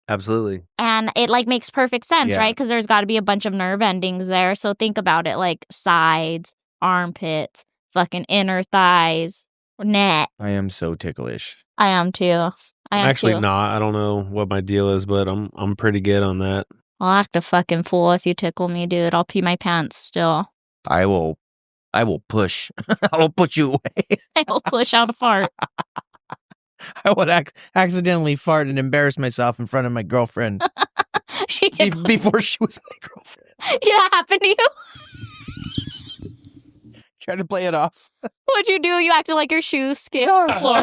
Absolutely. And it like makes perfect sense, right? Because there's got to be a bunch of nerve endings there. So think about it, like sides, armpits, fucking inner thighs, neck. I am so ticklish. I am too. I'm actually not. I don't know what my deal is, but I'm pretty good on that. I'll act a fucking fool if you tickle me, dude. I'll pee my pants still. I will push. I will push you away. I will push out a fart. I would accidentally fart and embarrass myself in front of my girlfriend. She tickled before she was my girlfriend. Did that happen to you? Try to play it off. What'd you do? You acted like your shoes skipped on the floor.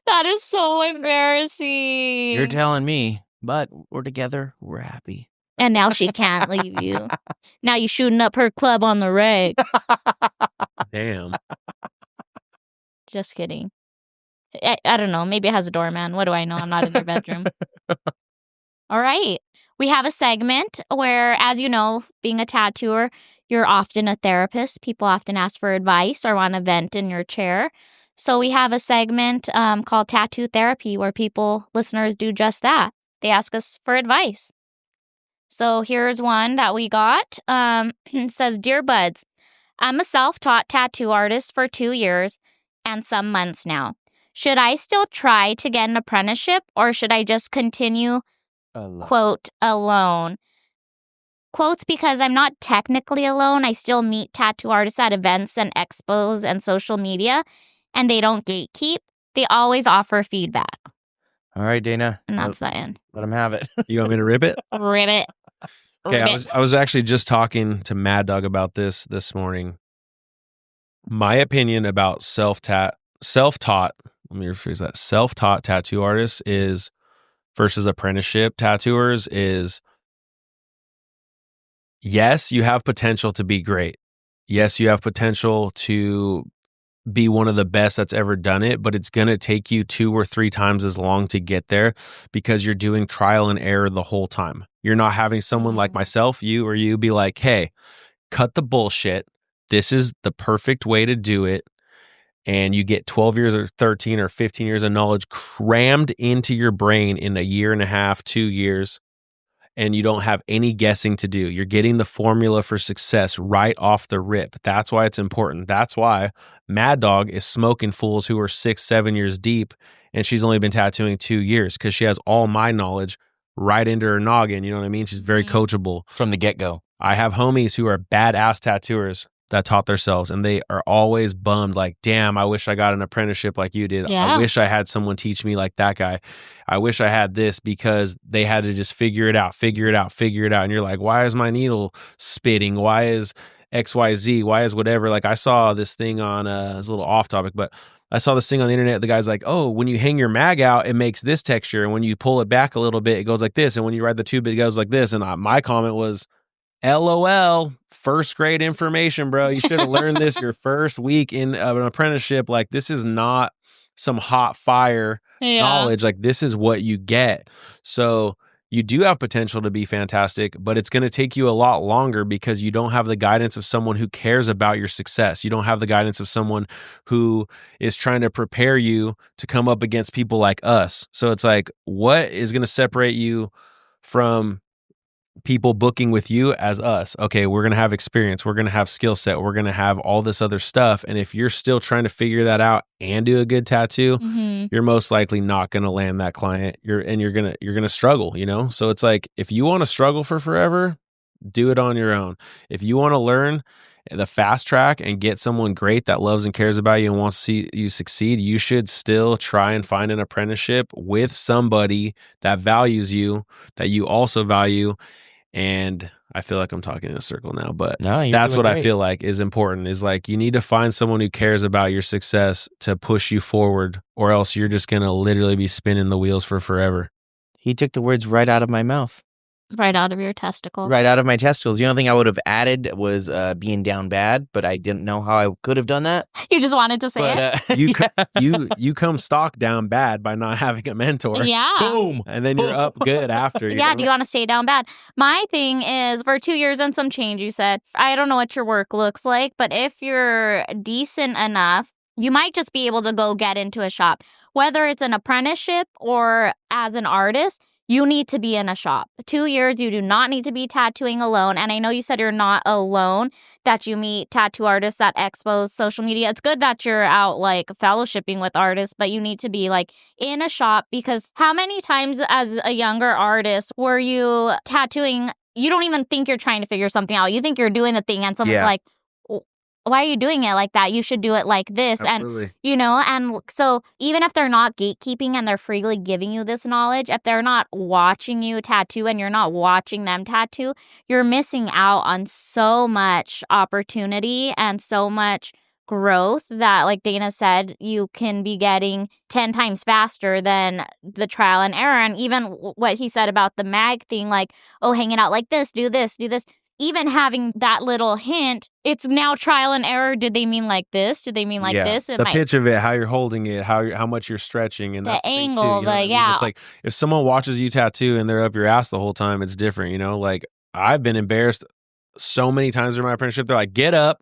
That is so embarrassing. You're telling me, but we're together. We're happy. And now she can't leave you. Now you shooting up her club on the reg. Damn. Just kidding. I don't know. Maybe it has a doorman. What do I know? I'm not in their bedroom. All right. We have a segment where, as you know, being a tattooer, you're often a therapist. People often ask for advice or want to vent in your chair. So we have a segment called Tattoo Therapy where listeners do just that. They ask us for advice. So here's one that we got. It says, Dear Buds, I'm a self-taught tattoo artist for 2 years, and some months now. Should I still try to get an apprenticeship or should I just continue, quote, alone? Quotes, because I'm not technically alone. I still meet tattoo artists at events and expos and social media, and they don't gatekeep. They always offer feedback. All right, Dana. And that's the end. Let him have it. You want me to rip it? Rip it. Okay, Rip it. I was actually just talking to Mad Dog about this morning. My opinion about self-taught, let me rephrase that, self-taught tattoo artists is versus apprenticeship tattooers is, yes, you have potential to be great. Yes, you have potential to be one of the best that's ever done it, but it's going to take you 2 or 3 times as long to get there because you're doing trial and error the whole time. You're not having someone like myself, you be like, hey, cut the bullshit. This is the perfect way to do it. And you get 12 years or 13 or 15 years of knowledge crammed into your brain in a year and a half, 2 years. And you don't have any guessing to do. You're getting the formula for success right off the rip. That's why it's important. That's why Mad Dog is smoking fools who are 6, 7 years deep, and she's only been tattooing 2 years because she has all my knowledge right into her noggin. You know what I mean? She's very coachable. From the get-go. I have homies who are badass tattooers that taught themselves, and they are always bummed like, damn, I wish I got an apprenticeship like you did. Yeah. I wish I had someone teach me like that guy. I wish I had this, because they had to just figure it out. And you're like, why is my needle spitting? Why is XYZ? Why is whatever? Like, I saw this thing on, it's a little off topic, but I saw this thing on the internet. The guy's like, oh, when you hang your mag out, it makes this texture. And when you pull it back a little bit, it goes like this. And when you ride the tube, it goes like this. And my comment was, LOL, first grade information, bro. You should have learned this your first week in an apprenticeship. Like, this is not some hot fire knowledge. Like, this is what you get. So you do have potential to be fantastic, but it's going to take you a lot longer because you don't have the guidance of someone who cares about your success. You don't have the guidance of someone who is trying to prepare you to come up against people like us. So it's like, what is going to separate you from people booking with you as us? Okay, we're going to have experience. We're going to have skill set. We're going to have all this other stuff. And if you're still trying to figure that out and do a good tattoo, you're most likely not going to land that client. You're going to struggle, you know? So it's like, if you want to struggle for forever, do it on your own. If you want to learn the fast track and get someone great that loves and cares about you and wants to see you succeed, you should still try and find an apprenticeship with somebody that values you, that you also value. And I feel like I'm talking in a circle now, but that's what I feel like is important, is like, you need to find someone who cares about your success to push you forward, or else you're just going to literally be spinning the wheels for forever. He took the words right out of my mouth. Right out of your testicles. Right out of my testicles. The only thing I would have added was being down bad, but I didn't know how I could have done that. You just wanted to say it. You come stock down bad by not having a mentor. Yeah. Boom. And then you're up good after. Yeah, do you want to stay down bad? My thing is, for 2 years and some change, you said, I don't know what your work looks like, but if you're decent enough, you might just be able to go get into a shop. Whether it's an apprenticeship or as an artist, you need to be in a shop. 2 years, you do not need to be tattooing alone. And I know you said you're not alone, that you meet tattoo artists at expos, social media. It's good that you're out like fellowshipping with artists, but you need to be like in a shop, because how many times as a younger artist were you tattooing, you don't even think you're trying to figure something out. You think you're doing the thing and someone's like, why are you doing it like that? You should do it like this. Absolutely. And, you know, and so even if they're not gatekeeping and they're freely giving you this knowledge, if they're not watching you tattoo and you're not watching them tattoo, you're missing out on so much opportunity and so much growth that, like Dana said, you can be getting 10 times faster than the trial and error. And even what he said about the mag thing, like, oh, hang it out like this, do this, do this. Even having that little hint, it's now trial and error. Did they mean like this? Did they mean like this? The pitch of it, how you're holding it, how much you're stretching, and the that's angle, the thing too, you know what I mean? It's like, if someone watches you tattoo and they're up your ass the whole time, it's different, you know? Like, I've been embarrassed so many times during my apprenticeship. They're like, get up,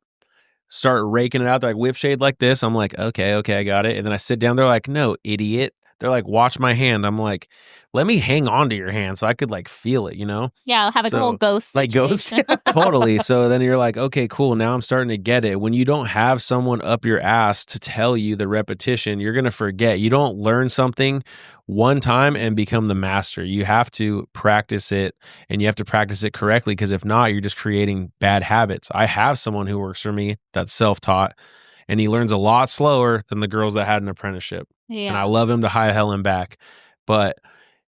start raking it out. They're like, whip shade like this. I'm like, okay, I got it. And then I sit down. They're like, no, idiot. They're like, watch my hand. I'm like, let me hang on to your hand so I could like feel it, you know? Yeah, have a whole ghost like ghost. situation. Totally. So then you're like, okay, cool. Now I'm starting to get it. When you don't have someone up your ass to tell you the repetition, you're going to forget. You don't learn something one time and become the master. You have to practice it, and you have to practice it correctly, because if not, you're just creating bad habits. I have someone who works for me that's self-taught, and he learns a lot slower than the girls that had an apprenticeship. Yeah. And I love him to high hell and back. But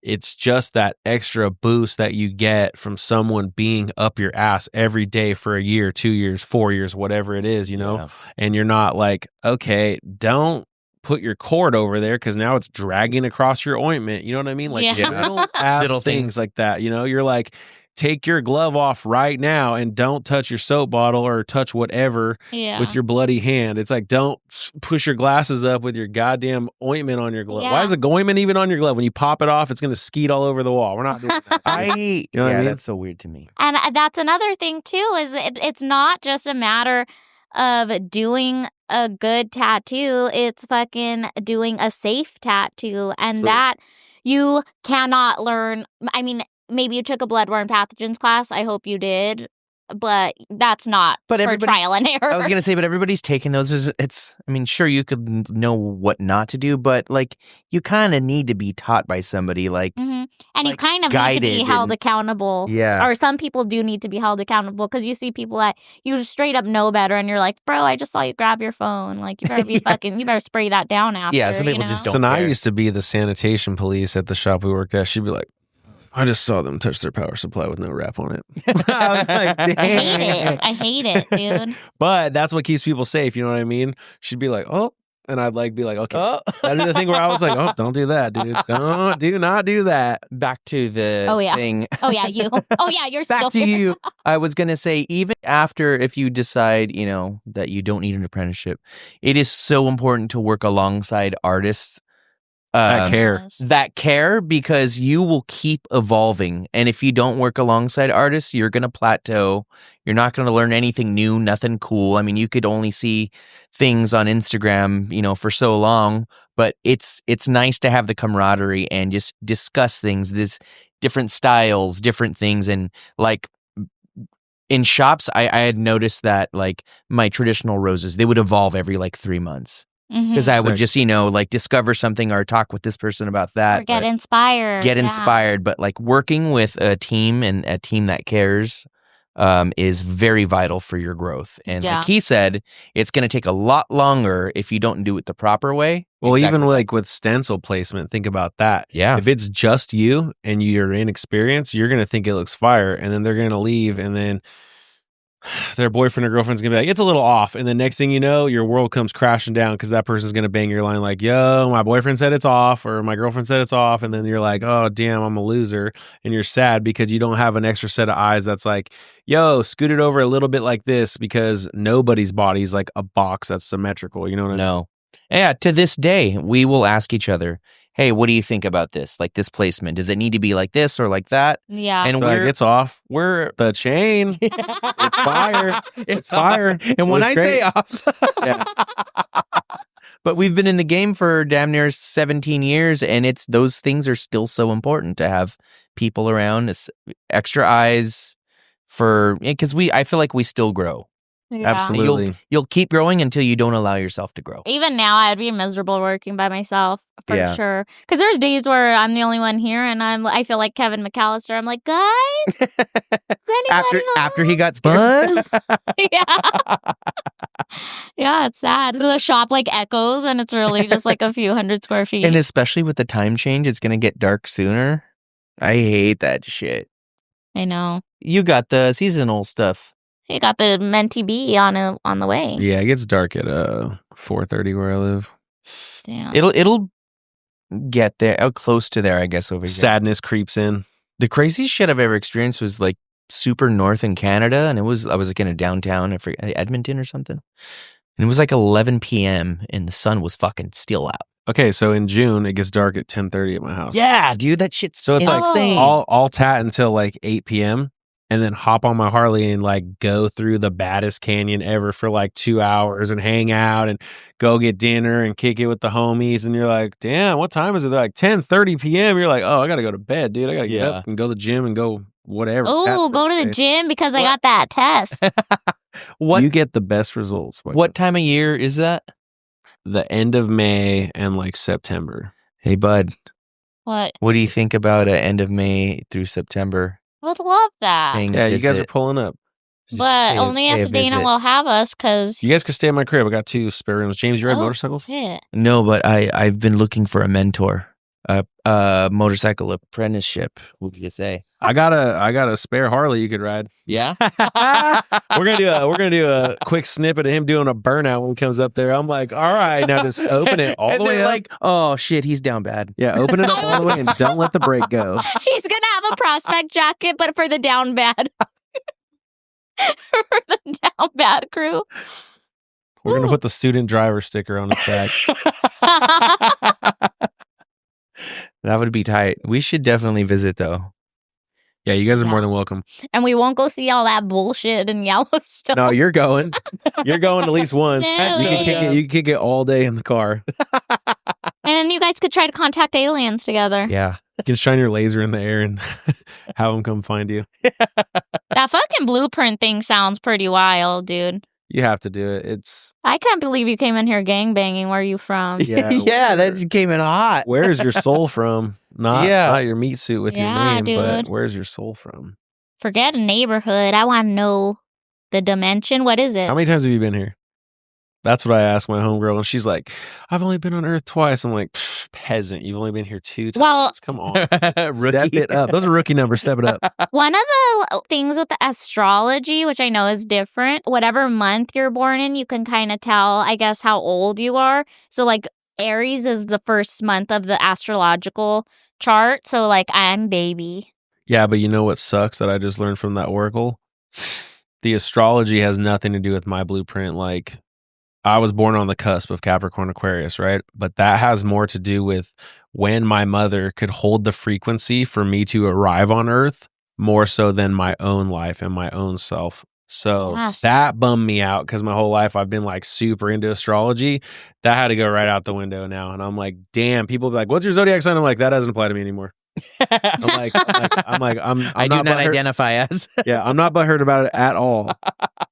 it's just that extra boost that you get from someone being up your ass every day for a year, 2 years, 4 years, whatever it is, you know? Yeah. And you're not like, okay, don't put your cord over there because now it's dragging across your ointment. You know what I mean? Like little ass Little things like that, you know? You're like, take your glove off right now and don't touch your soap bottle or touch whatever with your bloody hand. It's like, don't push your glasses up with your goddamn ointment on your glove. Why is a ointment even on your glove? When you pop it off, it's going to skeet all over the wall. We're not doing that. You know what I mean? That's so weird to me. And that's another thing too, is it's not just a matter of doing a good tattoo. It's fucking doing a safe tattoo. And that you cannot learn. I mean, maybe you took a bloodborne pathogens class. I hope you did. But that's not for trial and error. I was going to say, but everybody's taking those. I mean, sure, you could know what not to do, but like, you kind of need to be taught by somebody. Like, and you kind of need to be held accountable. Yeah. Or some people do need to be held accountable, because you see people that you just straight up know better, and you're like, bro, I just saw you grab your phone. Like, you better be you better spray that down after. Yeah, some people just don't Sanae care. used to be the sanitation police at the shop we worked at. She'd be like, I just saw them touch their power supply with no wrap on it. I was like, damn. I hate it, dude. But that's what keeps people safe. You know what I mean? She'd be like, oh, and I'd like be like, okay. That'd be the thing where I was like, oh, don't do that, dude. Do not do that. Back to the thing. Oh yeah, you. Oh yeah, you're back still to you. I was gonna say, even after, if you decide, you know, that you don't need an apprenticeship, it is so important to work alongside artists that care, because you will keep evolving. And if you don't work alongside artists, you're going to plateau. You're not going to learn anything new, nothing cool. I mean, you could only see things on Instagram, you know, for so long, but it's nice to have the camaraderie and just discuss things, this different styles, different things. And like, in shops, I had noticed that like my traditional roses, they would evolve every like 3 months. Because I would just, you know, like discover something or talk with this person about that. Or get inspired. But like working with a team, and a team that cares is very vital for your growth. And like he said, it's going to take a lot longer if you don't do it the proper way. Well, even like with stencil placement, think about that. Yeah. If it's just you and you're inexperienced, you're going to think it looks fire, and then they're going to leave, and then their boyfriend or girlfriend's gonna be like, it's a little off, and the next thing you know, your world comes crashing down because that person's gonna bang your line like, yo, my boyfriend said it's off, or my girlfriend said it's off, and then you're like, oh damn, I'm a loser, and you're sad because you don't have an extra set of eyes that's like, yo, scoot it over a little bit like this, because nobody's body is like a box that's symmetrical. You know what I mean? No. Yeah, to this day, we will ask each other, hey, what do you think about this? Like this placement, does it need to be like this or like that? Yeah. And it's off. We're the chain. It's fire. It's fire. And when I say off, yeah. But we've been in the game for damn near 17 years, and those things are still so important to have people around, extra eyes because I feel like we still grow. Yeah. Absolutely. You'll keep growing until you don't allow yourself to grow. Even now, I'd be miserable working by myself for sure. Because there's days where I'm the only one here, and I feel like Kevin McAllister. I'm like, guys, is anybody after he got scared. Yeah, it's sad. The shop like echoes, and it's really just like a few hundred square feet. And especially with the time change, it's gonna get dark sooner. I hate that shit. I know. You got the seasonal stuff. You got the Menti B on the way. Yeah, it gets dark at 4:30 where I live. Damn. It'll get there, close to there, I guess. Over here, sadness creeps in. The craziest shit I've ever experienced was like super north in Canada, and I was like in a downtown, I forget, Edmonton or something, and it was like 11 p.m. and the sun was fucking still out. Okay, so in June it gets dark at 10:30 at my house. Yeah, dude, that shit's so it's insane. like all tat until like 8 p.m. and then hop on my Harley and like go through the baddest canyon ever for like 2 hours and hang out and go get dinner and kick it with the homies. And you're like, damn, what time is it? They're like 10:30 p.m. You're like, oh, I got to go to bed, dude. I got to get up and go to the gym and go whatever. Oh, go to the gym because I got that test. What? You get the best results. What time of year is that? The end of May and like September. Hey, bud. What? What do you think about end of May through September? Would love that. Yeah, you guys are pulling up. But only if Dana will have us, because... You guys can stay in my crib. I got 2 spare rooms. James, you ride motorcycles? Shit. No, but I've been looking for a mentor. Motorcycle apprenticeship, what would you say? I got a spare Harley you could ride. Yeah. We're gonna do a quick snippet of him doing a burnout when he comes up there. I'm like, all right, now just open it all the way up. Like, oh shit, he's down bad. Yeah, open it up all the way and don't let the brake go. He's gonna have a prospect jacket, but for the down bad. For the down bad crew. We're gonna put the student driver sticker on his back. That would be tight. We should definitely visit though. Yeah, you guys are more than welcome. And we won't go see all that bullshit in Yellowstone. No, you're going. You're going at least once. No. You can kick it all day in the car. And you guys could try to contact aliens together. Yeah. You can shine your laser in the air and have them come find you. That fucking blueprint thing sounds pretty wild, dude. You have to do it. I can't believe you came in here gangbanging. Where are you from? Yeah, that came in hot. Where's your soul from? Not your meat suit with your name, dude. but where's your soul from? Forget a neighborhood. I want to know the dimension. What is it? How many times have you been here? That's what I asked my homegirl, and she's like, I've only been on Earth twice. I'm like, peasant, you've only been here 2 times. Well, come on. Step it up. Those are rookie numbers. Step it up. One of the things with the astrology, which I know is different, whatever month you're born in, you can kind of tell, I guess, how old you are. So, like, Aries is the first month of the astrological chart. So, like, I'm baby. Yeah, but you know what sucks that I just learned from that oracle? The astrology has nothing to do with my blueprint. Like, I was born on the cusp of Capricorn Aquarius, right? But that has more to do with when my mother could hold the frequency for me to arrive on Earth more so than my own life and my own self. So that bummed me out because my whole life I've been like super into astrology. That had to go right out the window now. And I'm like, damn, people be like, what's your zodiac sign? I'm like, that doesn't apply to me anymore. I'm I do not identify as. Yeah, I'm not butthurt about it at all.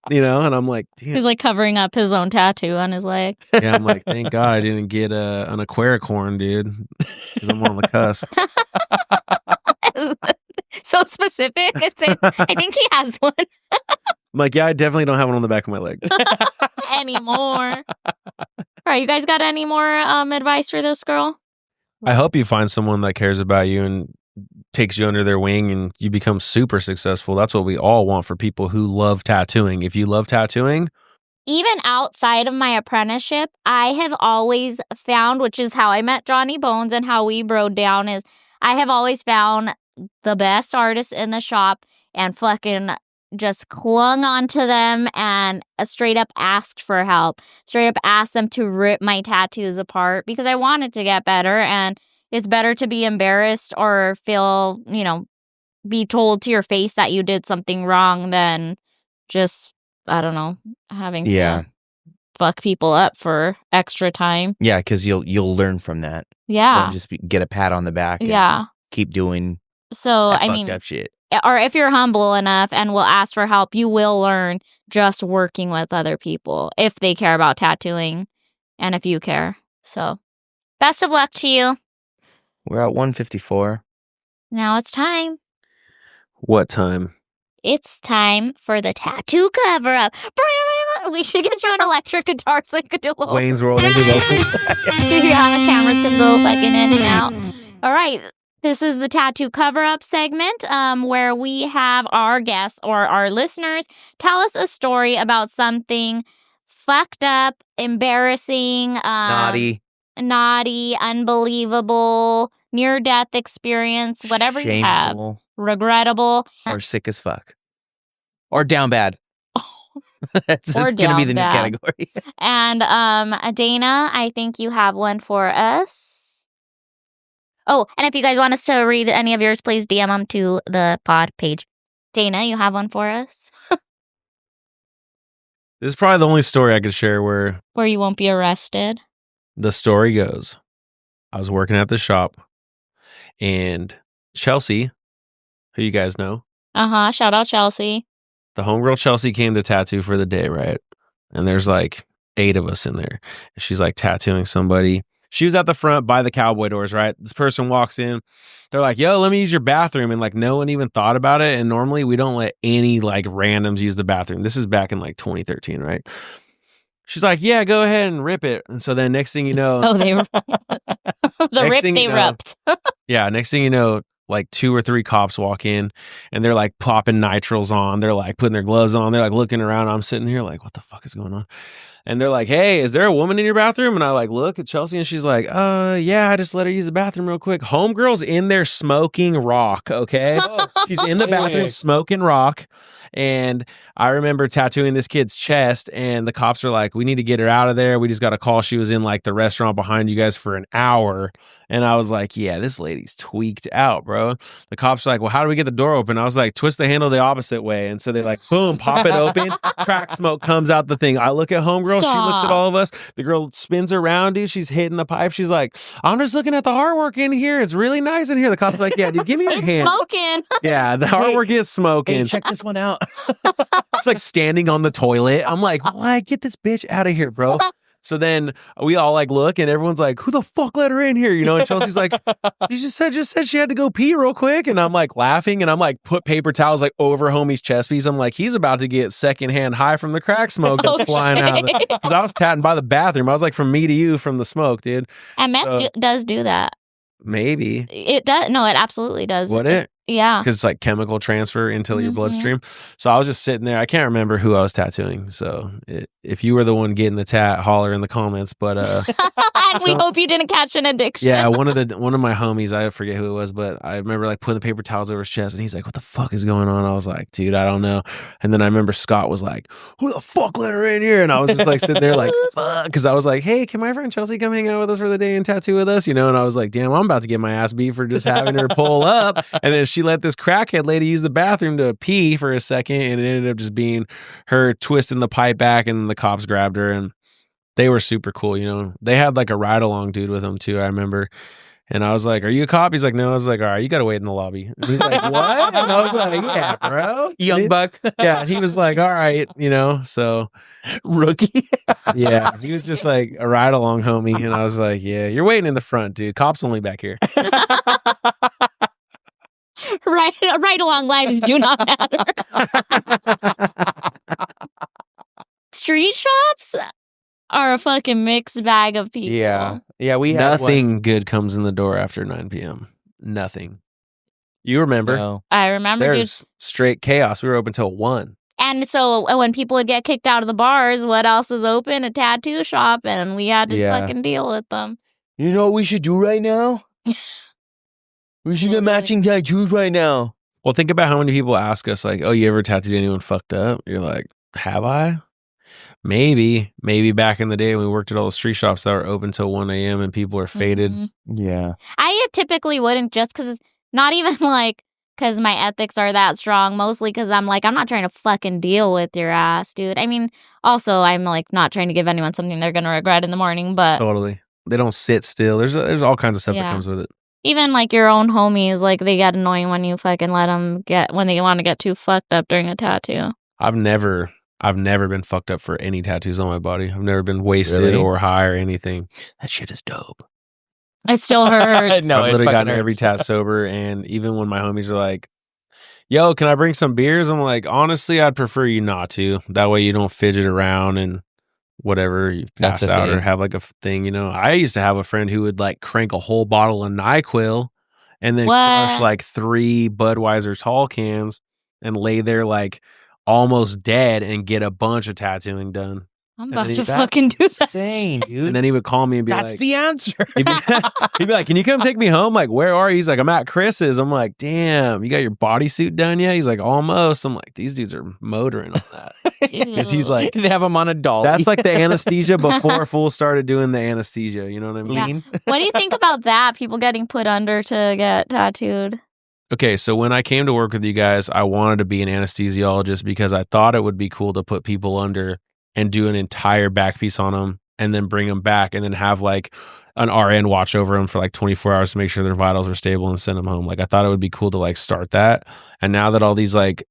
You know, and I'm like, damn. He's like covering up his own tattoo on his leg. Yeah, I'm like, thank God I didn't get an aquaricorn, dude, because I'm on the cusp. So specific. I think he has one. I'm like, yeah, I definitely don't have one on the back of my leg anymore. All right, you guys got any more advice for this girl? I hope you find someone that cares about you and takes you under their wing and you become super successful. That's what we all want for people who love tattooing. If you love tattooing. Even outside of my apprenticeship, I have always found, which is how I met Johnny Bones and how we broke down, is I have always found the best artists in the shop and fucking just clung onto them and straight up asked for help, straight up asked them to rip my tattoos apart because I wanted to get better. And it's better to be embarrassed or feel, be told to your face that you did something wrong than just, I don't know, having to fuck people up for extra time. Yeah, because you'll learn from that. Yeah. Don't just get a pat on the back. And keep doing fucked up shit. Or if you're humble enough and will ask for help, you will learn just working with other people if they care about tattooing and if you care. So, best of luck to you. We're at 1:54. Now it's time. What time? It's time for the tattoo cover up. We should get you an electric guitar so you could do a little Wayne's World introduction. Yeah, the cameras could go fucking in and out. All right. This is the tattoo cover-up segment where we have our guests or our listeners tell us a story about something fucked up, embarrassing, naughty, unbelievable, near-death experience, whatever shameful, you have, regrettable. Or sick as fuck. Or down bad. That's going to be the new category. And Dana, I think you have one for us. Oh, and if you guys want us to read any of yours, please DM them to the pod page. Dana, you have one for us? This is probably the only story I could share where you won't be arrested. The story goes, I was working at the shop and Chelsea, who you guys know. Shout out Chelsea. The homegirl Chelsea came to tattoo for the day, right? And there's like 8 of us in there. And she's like tattooing somebody. She was at the front by the cowboy doors, right? This person walks in. They're like, yo, let me use your bathroom. And like, no one even thought about it. And normally we don't let any like randoms use the bathroom. This is back in like 2013, right? She's like, yeah, go ahead and rip it. And so then next thing you know. Oh, they ripped. Yeah, next thing you know, like 2 or 3 cops walk in and they're like popping nitrils on. They're like putting their gloves on. They're like looking around. I'm sitting here like, what the fuck is going on? And they're like, hey, is there a woman in your bathroom? And I like look at Chelsea and she's like, yeah, I just let her use the bathroom real quick. Homegirl's in there smoking rock, okay? She's in the bathroom smoking rock. And I remember tattooing this kid's chest and the cops are like, we need to get her out of there. We just got a call. She was in like the restaurant behind you guys for an hour. And I was like, yeah, this lady's tweaked out, bro. The cops are like, well, how do we get the door open? I was like, twist the handle the opposite way. And so they like, boom, pop it open. Crack smoke comes out the thing. I look at homegirl. Stop. She looks at all of us. The girl spins around, dude. She's hitting the pipe. She's like, I'm just looking at the artwork in here. It's really nice in here. The cop's like, yeah, dude, give me your It's hand. smoking. Yeah, the artwork is smoking. Hey, check this one out. It's like standing on the toilet. I'm like, what? Get this bitch out of here, bro. So then we all like look and everyone's like, who the fuck let her in here? You know, and Chelsea's like, she just said she had to go pee real quick. And I'm like laughing and I'm like, put paper towels like over homie's chest piece. I'm like, he's about to get secondhand high from the crack smoke that's flying out of it. Because I was tatting by the bathroom. I was like, from me to you from the smoke, dude. And meth does do that. Maybe. It does. No, it absolutely does. Would it? Yeah. Because it's like chemical transfer into your bloodstream. So I was just sitting there. I can't remember who I was tattooing. So if you were the one getting the tat, holler in the comments. But and we hope you didn't catch an addiction. Yeah, one of my homies, I forget who it was, but I remember like putting the paper towels over his chest and he's like, what the fuck is going on? I was like, dude, I don't know. And then I remember Scott was like, who the fuck let her in here? And I was just like sitting there like, fuck. Because I was like, hey, can my friend Chelsea come hang out with us for the day and tattoo with us? You know, and I was like, damn, I'm about to get my ass beat for just having her pull up. And then she let this crackhead lady use the bathroom to pee for a second, and it ended up just being her twisting the pipe back, and the cops grabbed her, and they were super cool. You know, they had like a ride along dude with them too. I remember. And I was like, are you a cop? He's like, no. I was like, all right, you got to wait in the lobby. And he's like, what? And I was like, yeah, bro. Young buck. Yeah. He was like, all right, you know, so. Rookie. Yeah. He was just like a ride along homie. And I was like, yeah, you're waiting in the front, dude. Cops only back here. Right along lives do not matter. Street shops are a fucking mixed bag of people. Yeah, we have nothing good comes in the door after 9 p.m. Nothing. You remember? No. I remember. There's straight chaos. We were open till 1. And so when people would get kicked out of the bars, what else is open? A tattoo shop, and we had to fucking deal with them. You know what we should do right now? We should get matching tattoos right now. Well, think about how many people ask us, like, oh, you ever tattooed anyone fucked up? You're like, have I? Maybe back in the day when we worked at all the street shops that were open till 1 a.m. and people are faded. Yeah. I typically wouldn't, just because it's not even like because my ethics are that strong, mostly because I'm like, I'm not trying to fucking deal with your ass, dude. I mean, also, I'm like not trying to give anyone something they're going to regret in the morning, but. Totally. They don't sit still. There's all kinds of stuff that comes with it. Even like your own homies, like they get annoying when you fucking let them when they want to get too fucked up during a tattoo. I've never been fucked up for any tattoos on my body. I've never been wasted or high or anything. That shit is dope. It still hurts. No, I've literally gotten every tat sober, and even when my homies are like, yo, can I bring some beers? I'm like, honestly, I'd prefer you not to. That way you don't fidget around and whatever, you pass out or have like a thing, you know. I used to have a friend who would like crank a whole bottle of NyQuil and then crush like 3 Budweiser tall cans and lay there like almost dead and get a bunch of tattooing done. I'm about to fucking do that. Insane, dude. And then he would call me and be That's like, the answer. he'd be like, can you come take me home? Like, where are you? He's like, I'm at Chris's. I'm like, damn, you got your bodysuit done yet? He's like, almost. I'm like, these dudes are motoring on that. Because he's like, they have him on a dolly. that's like the anesthesia before fools started doing the anesthesia. You know what I mean? Yeah. What do you think about that? People getting put under to get tattooed? Okay, so when I came to work with you guys, I wanted to be an anesthesiologist because I thought it would be cool to put people under and do an entire back piece on them and then bring them back and then have like an RN watch over them for like 24 hours to make sure their vitals were stable and send them home. Like I thought it would be cool to like start that. And now that all these like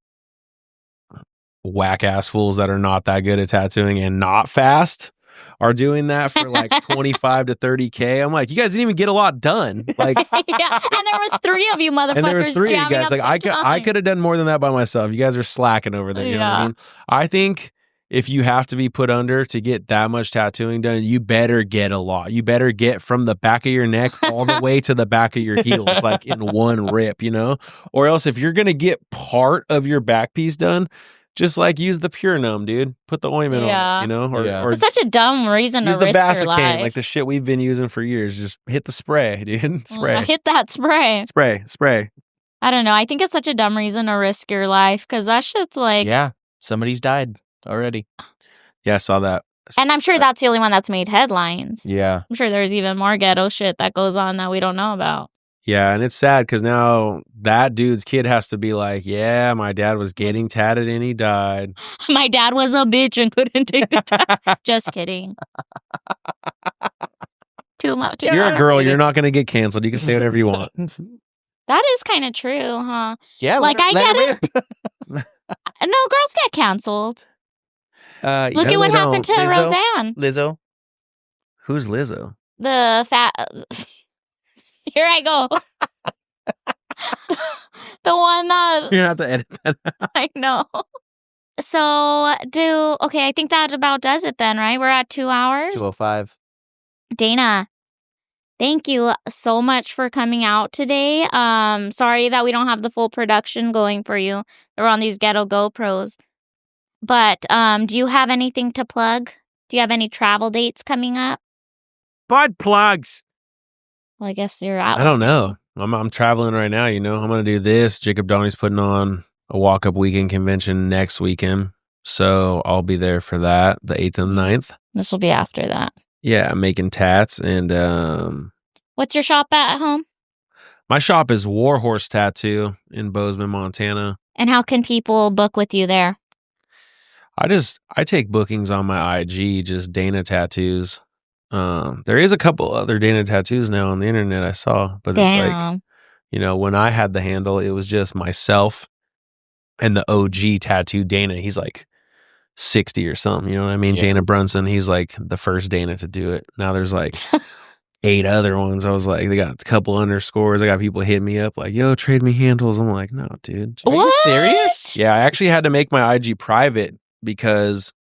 whack ass fools that are not that good at tattooing and not fast are doing that for like 25 to 30K. I'm like, you guys didn't even get a lot done. Like, yeah, and there was 3 of you motherfuckers. and there was 3 of you jamming guys. at Like, the I time. could have done more than that by myself. You guys are slacking over there. You know what I mean? I think if you have to be put under to get that much tattooing done, you better get a lot. You better get from the back of your neck all the way to the back of your heels, like in one rip, you know? Or else if you're going to get part of your back piece done, just like use the Pure Numb, dude. Put the ointment on it, you know? Or it's such a dumb reason to use the risk your Vaseline, life. like the shit we've been using for years. Just hit the spray, dude. Spray. Hit that spray. Spray. I don't know. I think it's such a dumb reason to risk your life because that shit's like... Yeah, somebody's died already. Yeah, I saw that. And I'm sure that's the only one that's made headlines. Yeah. I'm sure there's even more ghetto shit that goes on that we don't know about. Yeah, and it's sad because now that dude's kid has to be like, yeah, my dad was getting tatted and he died. My dad was a bitch and couldn't take the tat. Just kidding. Too much. You're a girl. You're not going to get canceled. You can say whatever you want. That is kind of true, huh? Yeah, like I let get it. No, girls get canceled. Look Yeah, at what they happened to don't. Roseanne. Lizzo. Who's Lizzo? The fat... Here I go. The one that... You're going to have to edit that out. I know. So, okay, I think that about does it then, right? We're at 2 hours. 2:05. Dana, thank you so much for coming out today. Sorry that we don't have the full production going for you. We're on these ghetto GoPros. But do you have anything to plug? Do you have any travel dates coming up? Bud plugs. Well, I guess you're out. I don't know. I'm traveling right now, you know. I'm going to do this. Jacob Donnie's putting on a walk-up weekend convention next weekend. So I'll be there for that, the 8th and 9th. This will be after that. Yeah, I'm making tats. And What's your shop at home? my shop is Warhorse Tattoo in Bozeman, Montana. And how can people book with you there? I take bookings on my IG, just Dana Tattoos. There is a couple other Dana Tattoos now on the internet I saw, but it's like, you know, when I had the handle, it was just myself and the OG tattoo Dana. He's like 60 or something, you know what I mean? Yeah. Dana Brunson, he's like the first Dana to do it. Now there's like 8 other ones. I was like, they got a couple underscores. I got people hitting me up like, yo, trade me handles. I'm like, no, dude. Are you serious? Yeah, I actually had to make my IG private because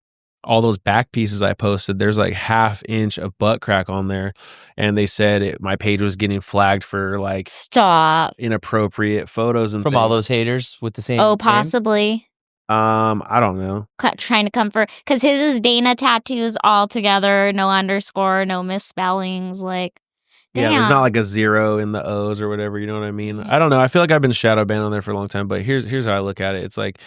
all those back pieces I posted, there's like 1/2 inch of butt crack on there. And they said my page was getting flagged for like Stop. inappropriate photos and From all things. those haters with the same Oh, name? possibly. I don't know. Trying to comfort. Because his is Dana Tattoos all together. No underscore, no misspellings. Like, damn. Yeah, there's not like a 0 in the O's or whatever, you know what I mean? I don't know. I feel like I've been shadow banned on there for a long time, but here's how I look at it. It's like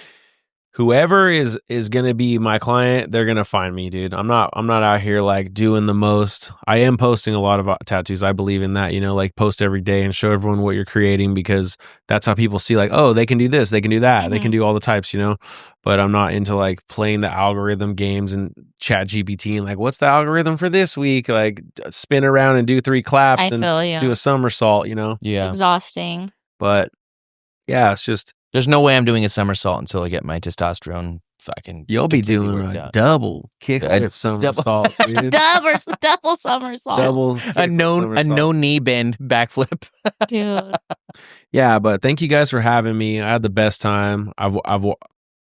whoever is going to be my client, they're going to find me, dude. I'm not out here like doing the most. I am posting a lot of tattoos. I believe in that, you know, like post every day and show everyone what you're creating because that's how people see like, oh, they can do this, they can do that, they can do all the types, you know. But I'm not into like playing the algorithm games and chat GPT and like, what's the algorithm for this week? Like spin around and do 3 claps I and feel you. do a somersault, you know. It's Yeah. exhausting. But yeah, it's just There's no way I'm doing a somersault until I get my testosterone fucking. you'll be completely doing worked a out. double kick I- flip somersault, dude. Double somersault. Double A kickflip no somersault. knee bend backflip. Dude. Yeah, but thank you guys for having me. I had the best time. I've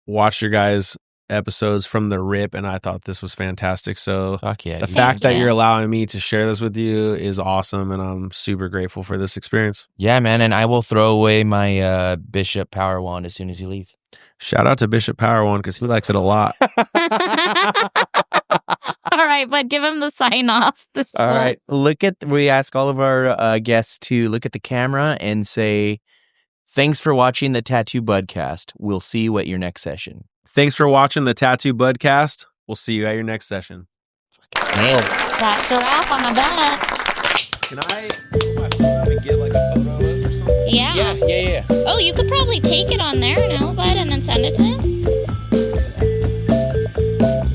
watched your guys' episodes from the rip, and I thought this was fantastic. So Fuck yeah. the dude. fact that you. you're allowing me to share this with you is awesome, and I'm super grateful for this experience. Yeah, man, and I will throw away my Bishop Power Wand as soon as you leave. Shout out to Bishop Power One because he likes it a lot. All right, but give him the sign off. All right, we ask all of our guests to look at the camera and say, thanks for watching the Tattoo Budcast. We'll see you at your next session. Thanks for watching the Tattoo Budcast. We'll see you at your next session. Nailed it. That's a wrap on a bet. Can I get like a photo of us or something? Yeah. Yeah. Oh, you could probably take it on there now, bud, and then send it to him.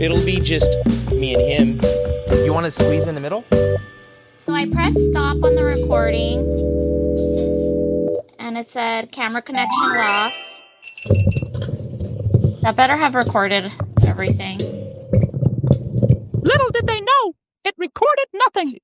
It'll be just me and him. You want to squeeze in the middle? So I pressed stop on the recording, and it said camera connection lost. That better have recorded everything. Little did they know, it recorded nothing.